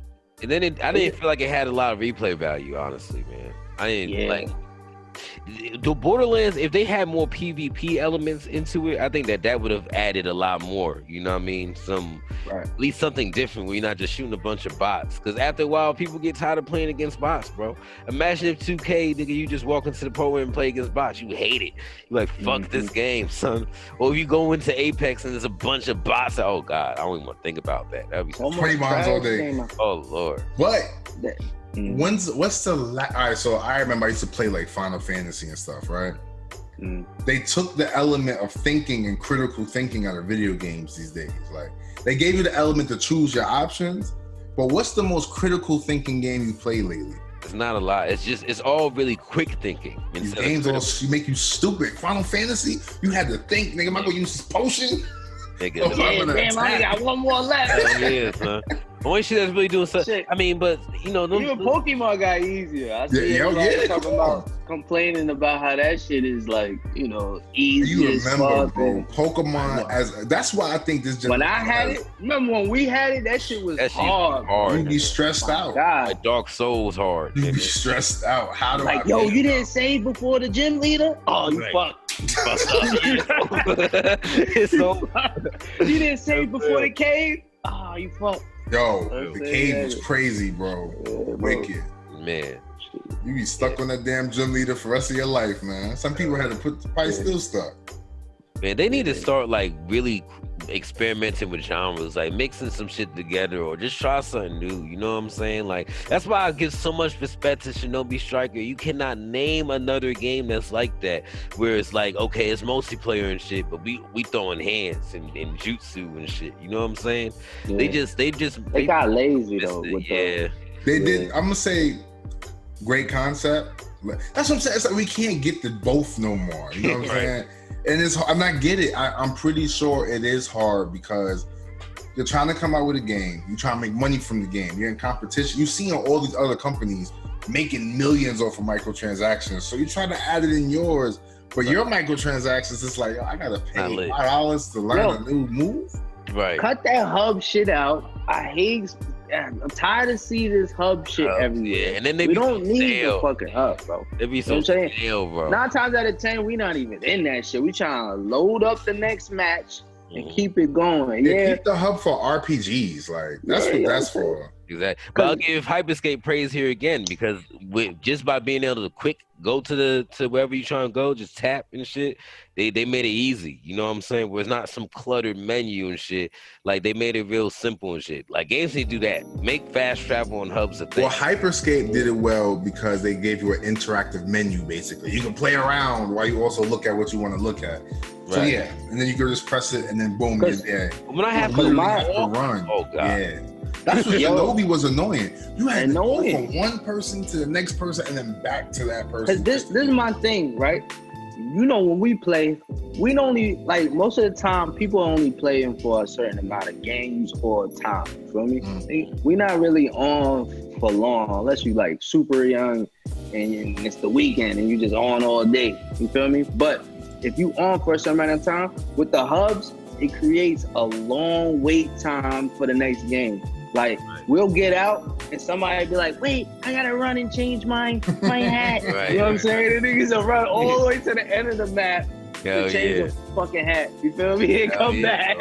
and then I didn't feel like it had a lot of replay value, honestly, man. I didn't like the Borderlands. If they had more PvP elements into it, I think that would have added a lot more. You know what I mean? At least something different where you're not just shooting a bunch of bots. Because after a while, people get tired of playing against bots, bro. Imagine if 2K, nigga, you just walk into the program and play against bots. You hate it. You're like, fuck this game, son. Or if you go into Apex and there's a bunch of bots, oh God, I don't even want to think about that. That'd be 20 bombs all day. Oh Lord. What? What's the all right, so I remember I used to play like Final Fantasy and stuff, right? They took the element of thinking and critical thinking out of video games these days. Like they gave you the element to choose your options, but what's the most critical thinking game you played lately? It's not a lot. It's all really quick thinking. These games all make you stupid. Final Fantasy, you had to think, nigga, am I gonna use this potion? Nigga, damn, I got one more left. Hell yeah, son. The only shit that's really doing stuff. I mean, but you know, even Pokemon got easier. I see talking about complaining about how that shit is like, you know, easy. You remember, bro? Pokemon that's why I think this. When I had it, remember when we had it? That shit was hard. You'd be stressed out. God. Like Dark Souls hard. You'd be stressed out. How do I? Yo, you didn't save before the gym leader? Oh, you fucked. It's so. You didn't save before the cave? Oh, you fucked. Yo, the cave was crazy, bro. Wicked. Man. You be stuck on that damn gym leader for the rest of your life, man. Some people had to probably still stuck. Man, they need to start like really experimenting with genres, like mixing some shit together or just try something new. You know what I'm saying? Like that's why I give so much respect to Shinobi Striker. You cannot name another game that's like that, where it's like, okay, it's multiplayer and shit, but we throwing hands and jutsu and shit. You know what I'm saying? Yeah. They got lazy though. They did. I'm gonna say, great concept. That's what I'm saying. It's like we can't get the both no more. You know what I'm saying? And I'm not get it. I'm pretty sure it is hard because you're trying to come out with a game. You're trying to make money from the game. You're in competition. You've seen all these other companies making millions off of microtransactions. So you try to add it in yours, but your microtransactions, it's like, I gotta pay $5 to learn a new move. Right. Cut that hub shit out. I'm tired of seeing this hub shit everywhere. Yeah, and then we don't need the fucking hub, bro. They be so stale, bro. 9 times out of 10, we not even in that shit. We trying to load up the next match and keep it going. Yeah, keep the hub for RPGs. Like that's what that's for. Exactly. But I'll give Hyperscape praise here again because just by being able to quick go to wherever you're trying to go, just tap and shit. They made it easy. You know what I'm saying? Where it's not some cluttered menu and shit. Like they made it real simple and shit. Like games need to do that. Make fast travel on hubs a thing. Well, Hyperscape did it well because they gave you an interactive menu. Basically, you can play around while you also look at what you want to look at. Right. So yeah, and then you can just press it and then boom, you're there. When I have to run, oh god, yeah. That's what Shinobi was annoying. You had to go from one person to the next person and then back to that person. This is my thing, right? You know, when we play, we only, like, most of the time, people are only playing for a certain amount of games or time. You feel me? We're not really on for long unless you, like, super young and it's the weekend and you just on all day. You feel me? But if you on for a certain amount of time, with the hubs, it creates a long wait time for the next game. Like, we'll get out and somebody be like, wait, I gotta run and change my hat. Right. You know what I'm saying? The niggas will run all the way to the end of the map Hell to change yeah. the fucking hat. You feel me? And come back.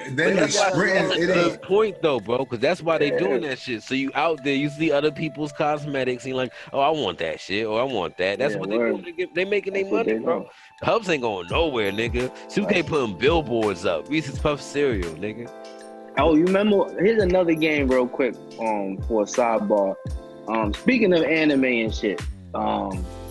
And then That's the sprint, a it good ain't. point though, bro, because that's why they doing that shit. So you out there, you see other people's cosmetics, and you're like, oh, I want that shit, or I want that. That's what they do. They making their money, bro. Hubs ain't going nowhere, nigga. 2K putting billboards up. Reese's Puff cereal, nigga. Oh, you remember? Here's another game, real quick. For a sidebar. Speaking of anime and shit.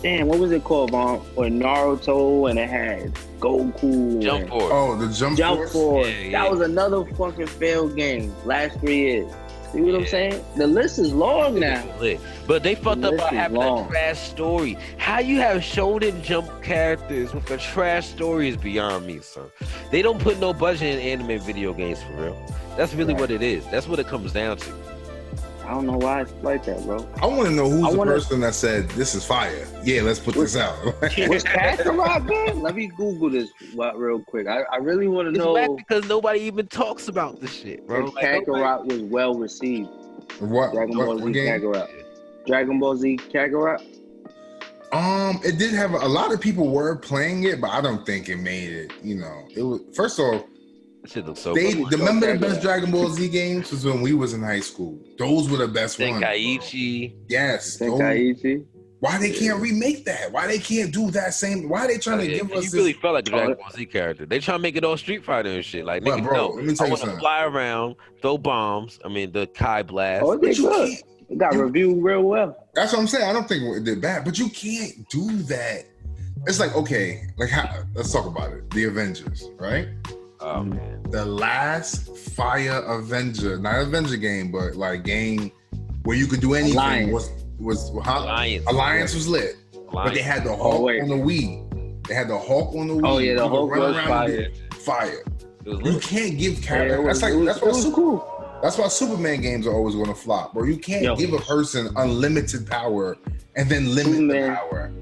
Damn, what was it called? Or Naruto, and it had Goku. Jump Force. Oh, the Jump Force. Yeah. That was another fucking failed game last 3 years. See what I'm saying? The list is long now. But they fucked up by having long. a trash story. How you have Shonen Jump characters with a trash story is beyond me, son. They don't put no budget in anime video games for real. That's really what it is. That's what it comes down to. I don't know why it's like that, bro. I want to know who's the person that said, this is fire. Yeah, let's put this out. Was Kakarot good? Let me Google this real quick. I really want to know. It's whack because nobody even talks about this shit, bro. Kakarot was well received. What? Dragon Ball Z game? Kakarot. Dragon Ball Z Kakarot? It did have a lot of people were playing it, but I don't think it made it. You know, it was first off. Shit looks so Remember the best Dragon Ball Z games was when we was in high school. Those were the best ones. Tenkaichi. Yes. Tenkaichi. Why they can't remake that? Why they can't do that same? Why they trying to give us? You really felt like a Dragon Ball Z character. They trying to make it all Street Fighter and shit. Like, nigga, bro, let me tell you something. Fly around, throw bombs. I mean, the Kai blast. Oh, they good. It got reviewed real well. That's what I'm saying. I don't think it did bad, but you can't do that. It's like, okay, let's talk about it. The Avengers, right? Oh man. The last Fire Avenger, not Avenger game, but like game where you could do anything Alliance was lit. But they had the Hulk on the Wii. They had the Hulk on the Wii. Oh yeah, the Hulk was fire. Fire. You can't give characters. That's why Superman games are always going to flop, bro. You can't give a person unlimited power and then limit the power.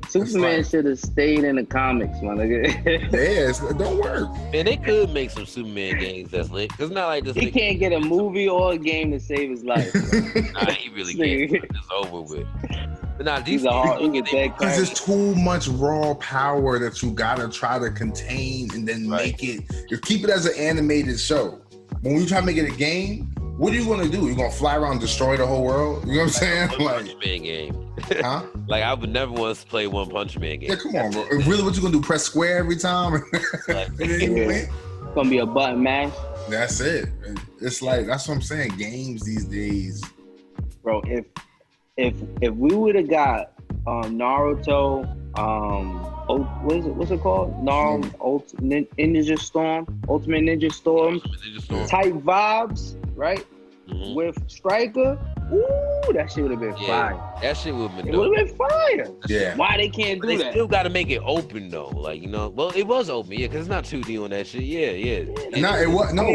Superman should have stayed in the comics, my nigga. Yes, it don't work. Man, they could make some Superman games that's lit. Cause it's not like this. He can't get a movie or a game to save his life. Nah, he really can't. It's over with. But nah, these because there's too much raw power that you gotta try to contain and then make it. You keep it as an animated show. When you try to make it a game, what are you gonna do? You gonna fly around and destroy the whole world? You know what I'm saying? One Punch Man game. Huh? Like I would never want to play One Punch Man game. Yeah, come on, bro. Really, what you gonna do? Press square every time? It's gonna be a button mash. That's it. It's like that's what I'm saying. Games these days, bro. If we would have got Naruto, what's it called? Ultimate Ninja Storm type vibes, right? Mm-hmm. With Striker, ooh, that shit would have been fire. That shit would have been. It would have been fire. Yeah. Why they can't do that? They still got to make it open though, like Well, it was open, yeah, because it's not 2D on that shit. Yeah. No, it was no.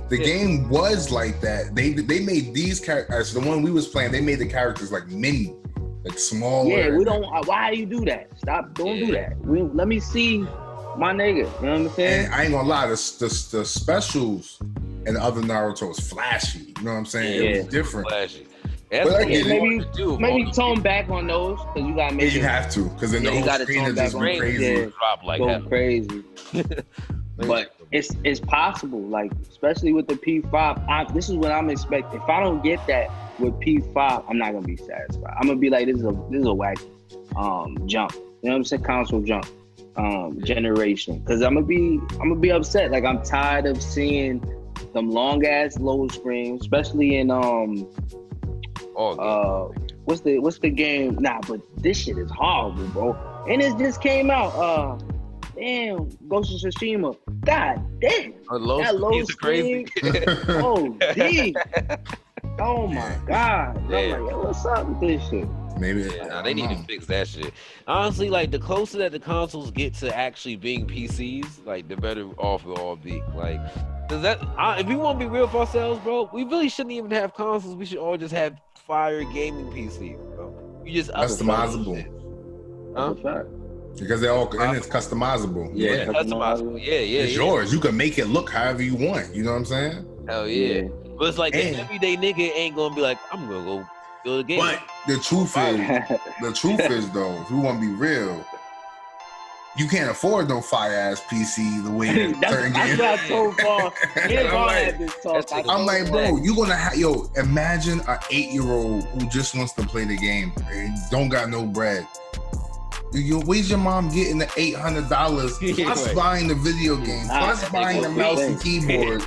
The game was like that. They made these characters. The one we was playing, they made the characters like mini, like smaller. Yeah, we don't. Why do you do that? Don't do that. Let me see my nigga. You know what I'm saying? And I ain't gonna lie, the specials and the other Naruto was flashy. You know what I'm saying? Yeah, it was different. Flashy. Maybe tone back on those because you gotta make you have to because then the whole screen is just crazy. Go crazy. But it's possible, like especially with the P5. This is what I'm expecting. If I don't get that with P5, I'm not gonna be satisfied. I'm gonna be like, this is a whack jump. You know what I'm saying? Console jump generation. Because I'm gonna be upset. Like I'm tired of seeing them long ass load screens, especially in what's the game? Nah, but this shit is horrible, bro. And it just came out. Damn, Ghost of Tsushima. God damn. That load screen. Oh, D. Oh my God. I'm like, yo, what's up with this shit? Maybe they need to fix that shit. Honestly, like the closer that the consoles get to actually being PCs, like the better off we'll all be. Like, if we want to be real for ourselves, bro, we really shouldn't even have consoles. We should all just have fire gaming PCs, bro. You just customizable. Huh? Because they're all and it's customizable. Yeah, customizable. Yeah. It's yours. You can make it look however you want. You know what I'm saying? Hell yeah. But it's like the everyday nigga ain't gonna be like, I'm gonna go build a game. But the truth is though, if we want to be real, you can't afford no fire ass PC the way that certain games. That's not so far. I'm like, bro, you gonna have imagine an 8-year-old who just wants to play the game and don't got no bread. Where's your mom getting the $800 plus buying the video game, plus buying the mouse and keyboard?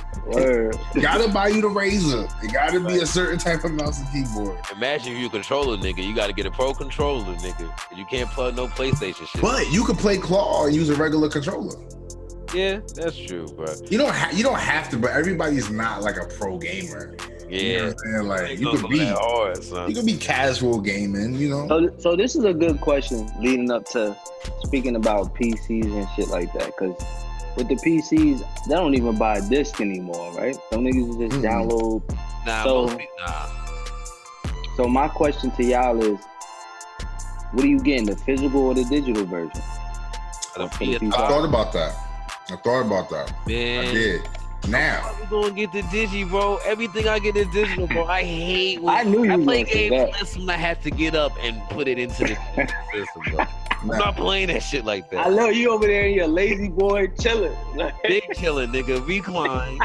Gotta buy you the Razer. It gotta be a certain type of mouse and keyboard. Imagine if you a controller nigga, you gotta get a pro controller nigga. You can't plug no PlayStation shit. But you can play claw and use a regular controller. Yeah, that's true, bro. You don't have to, but everybody's not like a pro gamer. Yeah, you know what I'm saying? Like you could be casual gaming, you know. So this is a good question leading up to speaking about PCs and shit like that, because with the PCs, they don't even buy a disc anymore, right? Some niggas just download. So my question to y'all is, what are you getting, the physical or the digital version? I thought about that. Man. I did. Now I'm gonna get the digi, bro. Everything I get is digital, bro. I hate when I play games unless I have to get up and put it into the system, bro. I'm not playing that shit like that. I love you over there in your lazy boy chilling. Big chilling, nigga. Recline.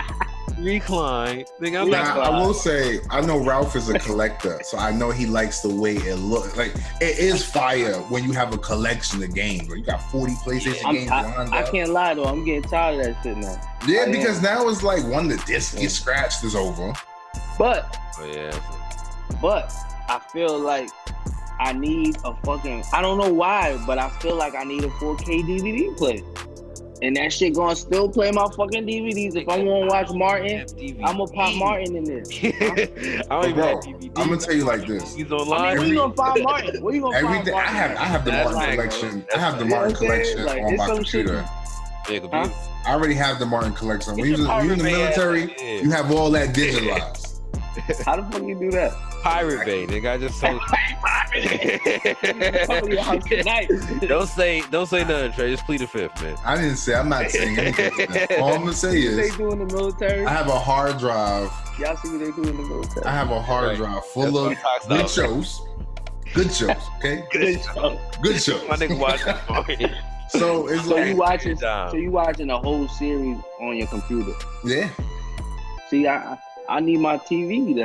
Nigga, I'm now, I will say, I know Ralph is a collector, so I know he likes the way it looks. Like, it is fire when you have a collection of games. Bro. You got 40 PlayStation games. I can't lie, though. I'm getting tired of that shit now. Yeah, because now it's like when the disc gets scratched is over. But I feel like I need a fucking, I don't know why, but I feel like I need a 4K DVD player. And that shit gonna still play my fucking DVDs. If I want to watch Martin, I'm gonna pop Martin in this. I don't even have DVD. I'm gonna tell you like this. He's online. Where you gonna find Martin? Where you gonna find Martin? I have the Martin collection. I have the Martin collection on my computer. Huh? I already have the Martin collection. When you're in the military, you have all that digitalized. How the fuck you do that? Pirate Bay, nigga. I just sold. Don't say nothing, Trey. Just plead the fifth, man. I didn't say. I'm not saying anything. All I'm gonna say is they do in the military. I have a hard drive. Y'all see what they do in the military? I have a hard drive full of good shows. Good shows, okay? Good shows. My nigga watching. So it's like you watching a whole series on your computer. Yeah. See, I need my TV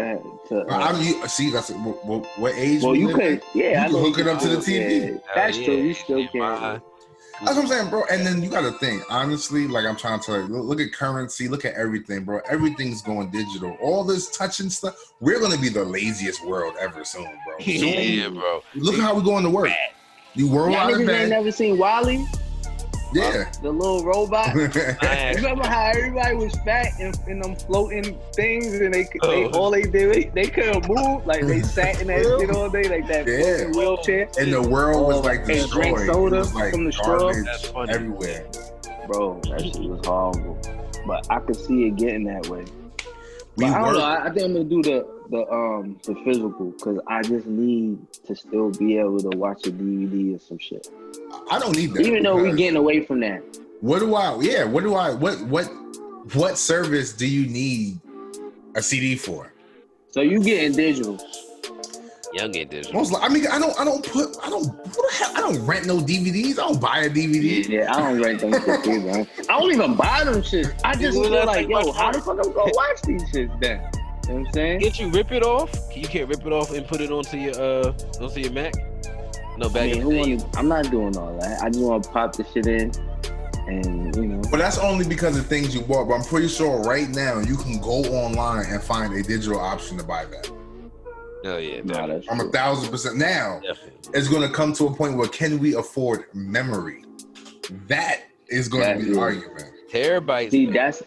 to see, that's what age. Well, you can hook it up to the TV. Yeah. That's true. You still can. That's what I'm saying, bro. And then you got to think, honestly, like I'm trying to look at currency, look at everything, bro. Everything's going digital. All this touching stuff. We're gonna be the laziest world ever soon, bro. Yeah, bro. Look how we going to work. You whirl out of bed. Ain't never seen Wally? Yeah. The little robot. Remember how everybody was fat in them floating things and they all they did, they couldn't move. Like they sat in that shit all day like that wheelchair. And the world was like destroyed. Drink soda it was like from the straw. Everywhere. Bro, that shit was horrible. But I could see it getting that way. But I don't know. I think I'm gonna do the physical because I just need to still be able to watch a DVD or some shit. I don't need that. Even though we're getting away from that. What service do you need a CD for? So you getting digital. Young get digital. I mean, I don't rent no DVDs. I don't buy a DVD. Yeah, I don't rent them shit either. I don't even buy them shit. I just feel like, yo, how the fuck I'm gonna watch these shits then? You know what I'm saying? Can't you rip it off? You can't rip it off and put it onto your Mac? No, back in the day. I'm not doing all that. I just want to pop the shit in and, you know. But that's only because of things you bought. But I'm pretty sure right now you can go online and find a digital option to buy that. Oh, yeah. I'm 1,000%. Now, it's going to come to a point where can we afford memory? That is going to be the argument. Terabytes. See, that's...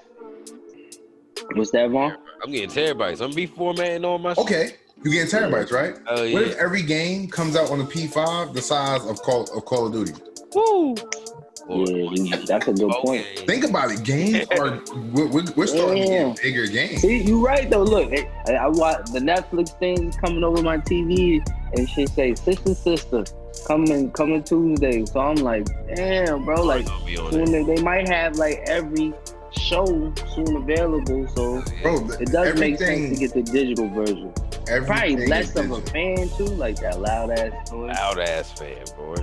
What's that, Vaughn? I'm getting terabytes. I'm reformatting all my shit. Okay. You're getting terabytes, right? Oh, yeah. What if every game comes out on a P5 the size of Call of Duty? Woo! Yeah, that's a good point. Think about it. Games are we're starting to get bigger games. See, you're right though. Look, I watch the Netflix thing coming over my TV, and shit say sister coming Tuesday. So I'm like, damn, bro. Like, they might have like every show soon available, so Bro, it does make sense to get the digital version. Probably less of a fan too, like that loud ass noise. Loud ass fan, boy.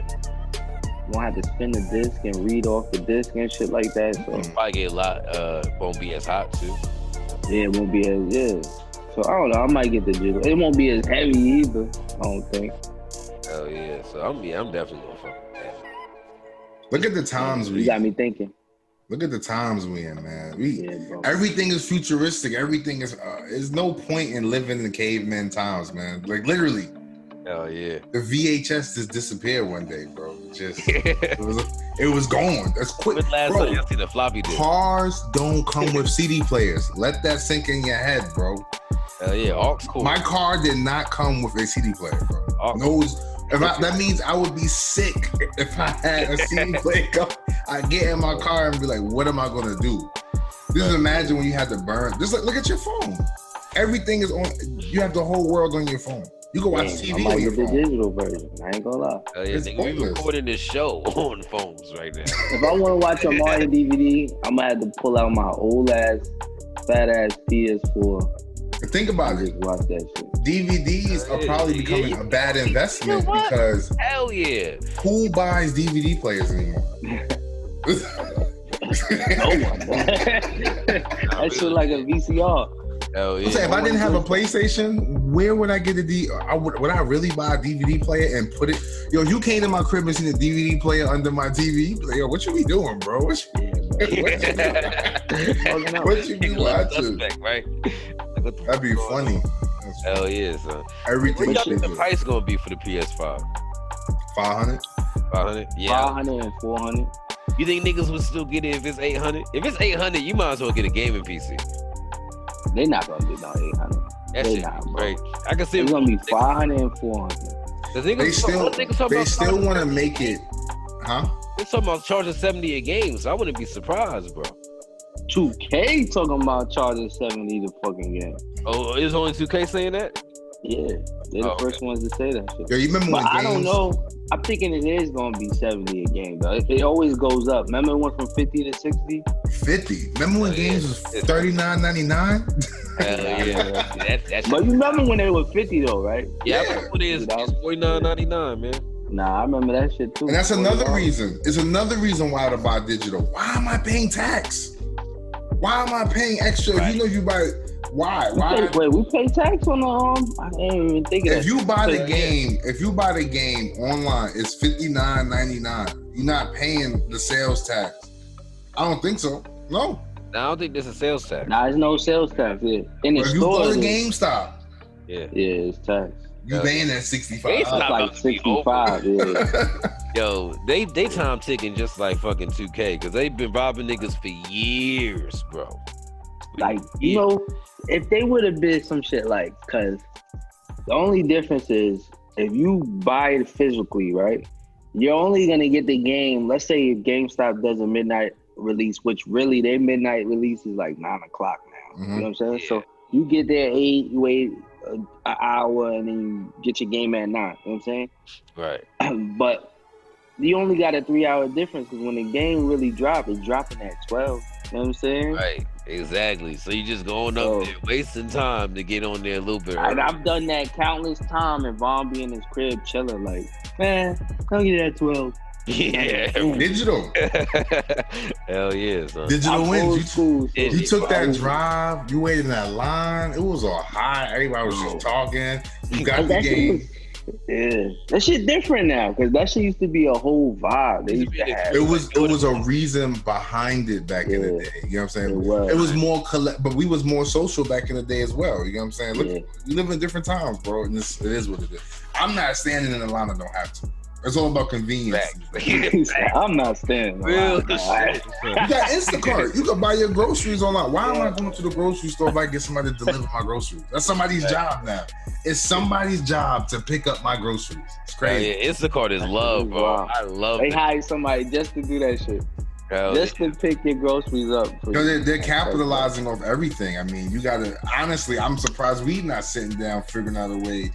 Won't have to spin the disc and read off the disc and shit like that. So Probably get a lot. Won't be as hot too. yeah, it won't be as So I don't know. I might get the digital. It won't be as heavy either. I don't think. Hell yeah. So I'm definitely gonna fuck with that. Look at the times You got me thinking. Look at the times we in, man. Bro. Everything is futuristic. Everything is. There's no point in living in caveman times, man. Like literally. Hell yeah. The VHS just disappeared one day, bro. It was gone. That's quick. When last Bro, time you seen the floppy disk? cars don't come with CD players. Let that sink in your head, bro. Hell yeah. Aux cord. My car did not come with a CD player, bro. Aux. That means I would be sick if I had a CD player. I get in my car and be like, what am I gonna do? Just imagine when you had to burn. Just look at your phone. Everything is on. You have the whole world on your phone. You can watch TV I might on your get the phone. digital version. I ain't gonna lie. Hell yeah. Nigga, we recording this show on phones right now. If I want to watch a Mario DVD, I'm gonna have to pull out my old ass, fat ass PS4. Think about and it. just watch that shit. DVDs are probably becoming a bad investment because Hell yeah. who buys DVD players anymore? No one. That shit like a VCR. Hell yeah. If I didn't have a PlayStation, where would I get would I really buy a DVD player and put it? Yo, you came to my crib and seen a DVD player under my TV. Yo, what you be doing, bro? What you be watching? Right? That'd be funny. Hell yeah, son. Everything. What y'all think the price gonna be for the PS5? 500. 500? Yeah. 500 and 400. You think niggas would still get it if it's 800? If it's 800, you might as well get a gaming PC. They not gonna get no 800. That They shit not, be bro. great. I can see It's gonna be 500 and 400. They still want to make it, huh? They're talking about charging 70 a game, so I wouldn't be surprised, bro. 2K talking about charging 70 the fucking game. Oh, is only 2K saying that? Yeah, they're the first ones to say that shit. Yo, you remember But when I don't know. I'm thinking it is gonna be 70 a game though. It always goes up. Remember it went from 50 to 60? 50. Remember when games was $39.99? Hell yeah. That's But you remember when they were 50 though, right? yeah, I remember it's $49.99, man. Nah, I remember that shit too. And that's another reason. It's another reason why to buy digital. Why am I paying tax? Why am I paying extra? Right. If you know you buy why? Wait, we pay tax on the I ain't even thinking. If you buy the game online, it's $59.99. You're not paying the sales tax. I don't think so. No. I don't think there's a sales tax. Nah, there's no sales tax. Yeah. In the If you go store, to GameStop, Yeah. it's tax. you paying that $65. It's That's not like about to be 65. Yeah. Yo, they time ticking just like fucking 2K because they've been robbing niggas for years, bro. Like, you know, if they would have been some shit like, cause the only difference is if you buy it physically, right? You're only gonna get the game. Let's say if GameStop does a midnight release, which really their midnight release is like 9 o'clock now. Mm-hmm. You know what I'm saying? Yeah. So you get there 8, you wait an hour, and then you get your game at 9. You know what I'm saying? Right. But you only got a 3-hour difference because when the game really drops, it's dropping at 12. You know what I'm saying? Right. Exactly. So you just going up Oh. there, wasting time to get on there a little bit. And I've done that countless time, and Vaughn be in his crib chilling, like, man, come get it at 12. Yeah. Digital. Hell yeah, son. Digital I'm wins. old school, so You took that I- drive, you waited in that line. It was all high. Everybody was just talking. You got the That shit game. was- Yeah, that shit different now because that shit used to be a whole vibe. They used to have It was a reason behind it back in the day. You know what I'm saying? It was. More but we was more social back in the day as well. You know what I'm saying? Look, Yeah. we live in different times, bro. And it is what it is. I'm not standing in the line. I don't have to. It's all about convenience. I'm not standing. Real around. shit. You got Instacart. You can buy your groceries online. Why am I going to the grocery store if I get somebody to deliver my groceries? That's somebody's job now. It's somebody's job to pick up my groceries. It's crazy. Yeah, Instacart is love, bro. Wow. I love They it. hired somebody just to do that shit. Just to pick your groceries up. Because they're capitalizing off everything. I mean, you gotta, honestly, I'm surprised we not sitting down figuring out a way.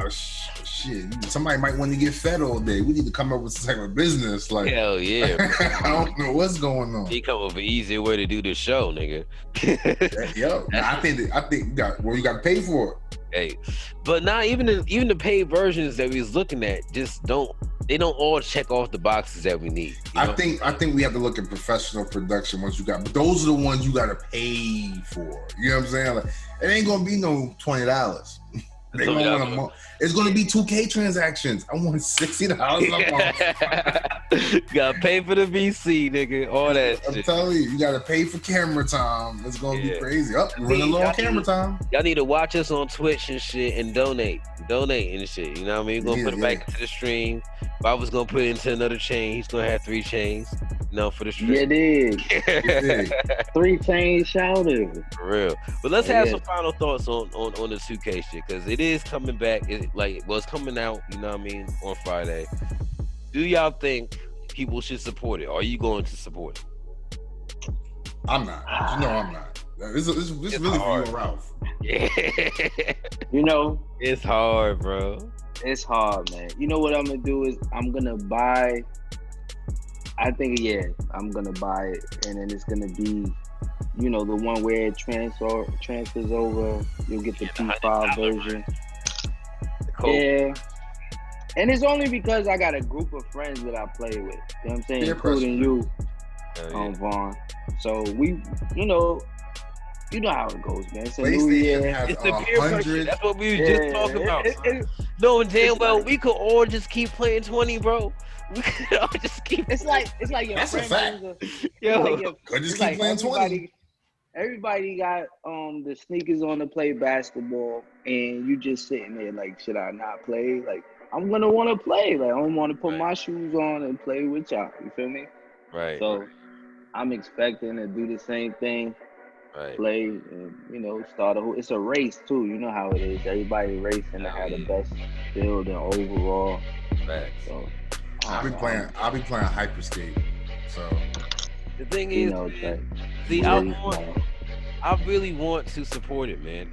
Shit, somebody might want to get fed all day. We need to come up with some type of business. Like, hell yeah. I don't know what's going on. He come up with an easier way to do the show, nigga. Yo, I think you got to pay for it. Hey, but now even the paid versions that we was looking at just don't all check off the boxes that we need. I think we have to look at professional production once you got, but those are the ones you got to pay for. You know what I'm saying? Like, it ain't gonna be no $20. It's gonna be 2K transactions. I want $60 a month. Gotta pay for the VC, nigga. All that I'm shit. telling you, you gotta pay for camera time. It's gonna be crazy. We're running low on camera time. Y'all need to watch us on Twitch and shit and donate and shit. You know what I mean? We're gonna put it back into the stream. Bob's gonna put it into another chain. He's gonna have 3 chains. For the stream. Yeah, dig. 3 chain shouted. For real. But let's have some final thoughts on the 2K shit, because it is coming back. It's coming out, you know what I mean, on Friday. Do y'all think people should support it? Are you going to support it? I'm not. You know I'm not. This really hard. for you and Ralph. Yeah. You know, it's hard, bro. It's hard, man. You know what I'm gonna do is I'm gonna buy. I think I'm gonna buy it, and then it's gonna be, the one where it transfers over. You'll get the P5 version. Cool. Yeah, and it's only because I got a group of friends that I play with. You know what I'm saying, including you, Vaughn. So we, you know how it goes, man. It's a new year. It's the peer pressure. That's what we was just talking about. Knowing damn well we could all just keep playing 20, bro. We could all just keep. It's like your That's a fact. Could just keep playing 20. Everybody got the sneakers on to play basketball, and you just sitting there like, should I not play? Like, I'm gonna want to play. Like, I want to put my shoes on and play with y'all. You feel me? Right. So I'm expecting to do the same thing. Right. Play and start it's a race too. You know how it is. Everybody racing to have the best build and overall. Right. So I'll be playing Hyperscape. So the thing is, see, I really want to support it, man.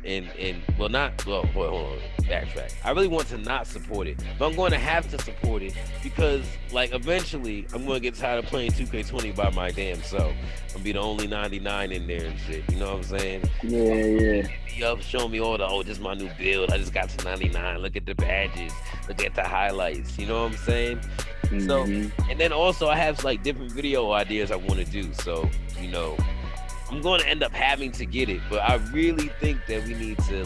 Hold on, backtrack. I really want to not support it, but I'm going to have to support it because, like, eventually I'm going to get tired of playing 2K20 by my damn self. I'm gonna be the only 99 in there and shit. You know what I'm saying? Yeah. Be up showing me all this is my new build. I just got to 99. Look at the badges. Look at the highlights. You know what I'm saying? Mm-hmm. So, and then also I have like different video ideas I want to do. So, I'm going to end up having to get it, but I really think that we need to,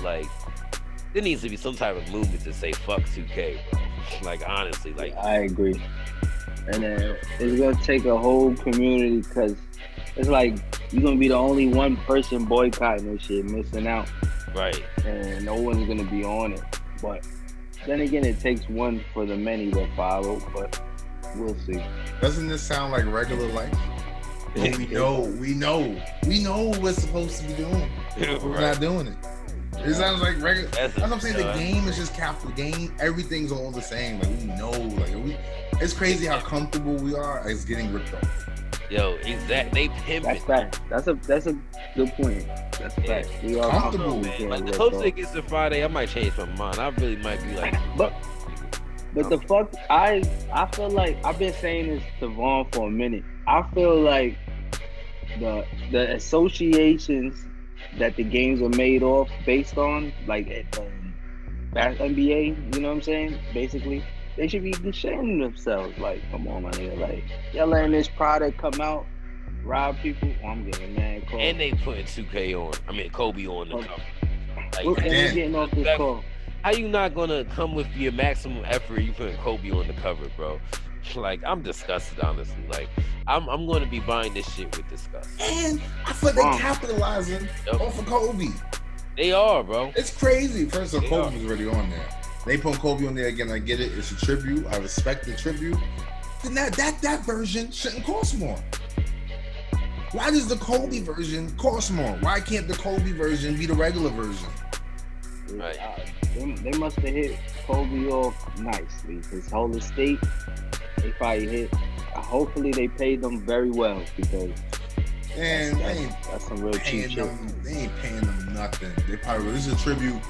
there needs to be some type of movement to say fuck 2K, bro. Like, honestly, like. I agree. And then it's going to take a whole community, because it's like you're going to be the only one person boycotting this shit, missing out. Right. And no one's going to be on it. But then again, it takes one for the many to follow, but we'll see. Doesn't this sound like regular life? But we know what we're supposed to be doing. We're not doing it. It sounds like regular. That's what I'm saying. The game is just capital. The game, everything's all the same. Like, we know. It's crazy how comfortable we are. It's getting ripped off. Yo, exactly. They pimping. That's fact. That's a good point. That's a fact. We are comfortable, man. Like, the closer it gets to Friday, I might change my mind. I really might be like, but the fuck, I feel like I've been saying this to Vaughn for a minute. I feel like the associations that the games are made off based on, like at NBA, you know what I'm saying? Basically, they should be ashamed of themselves. Like, come on, my nigga. Like, y'all letting this product come out, rob people. Oh, I'm getting mad. Call. And they putting 2K on. I mean, Kobe on the cover. Like, we're getting off this call. How you not gonna come with your maximum effort? You putting Kobe on the cover, bro. Like, I'm disgusted, honestly. Like, I'm going to be buying this shit with disgust. And I feel they're capitalizing off of Kobe. They are, bro. It's crazy. First of all, Kobe was already on there. They put Kobe on there again. I get it. It's a tribute. I respect the tribute. Then that version shouldn't cost more. Why does the Kobe version cost more? Why can't the Kobe version be the regular version? Right. They must have hit Kobe off nicely. His whole estate, they probably hit hopefully they paid them very well because and that's some real cheap shit. They ain't paying them nothing. They probably this is a tribute.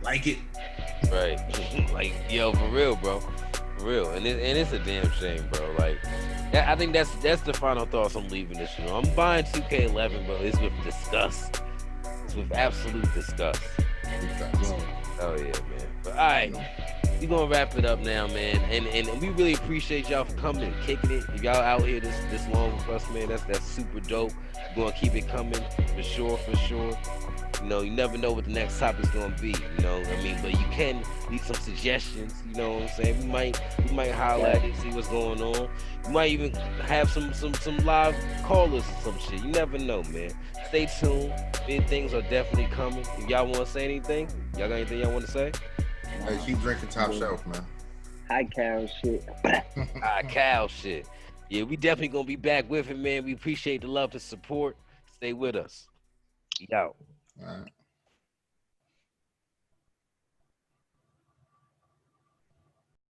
Like it. Right. Like, yo, for real, bro. For real. And it's a damn shame, bro. Like, I think that's the final thoughts I'm leaving this show. I'm buying 2K11, but it's with disgust. It's with absolute disgust. Oh yeah, man. But all right, we gonna wrap it up now, man. And we really appreciate y'all for coming and kicking it. If y'all out here this long with us, man, that's super dope. We're gonna keep it coming for sure. You know, you never know what the next topic's gonna be. You know what I mean? But you can leave some suggestions. You know what I'm saying? We might highlight it, see what's going on. We might even have some live callers or some shit. You never know, man. Stay tuned. Big things are definitely coming. If y'all want to say anything, y'all got anything y'all want to say? Hey, keep drinking top shelf, man. High cow shit. High cow shit. Yeah, we definitely gonna be back with it, man. We appreciate the love and support. Stay with us. Yo. All right.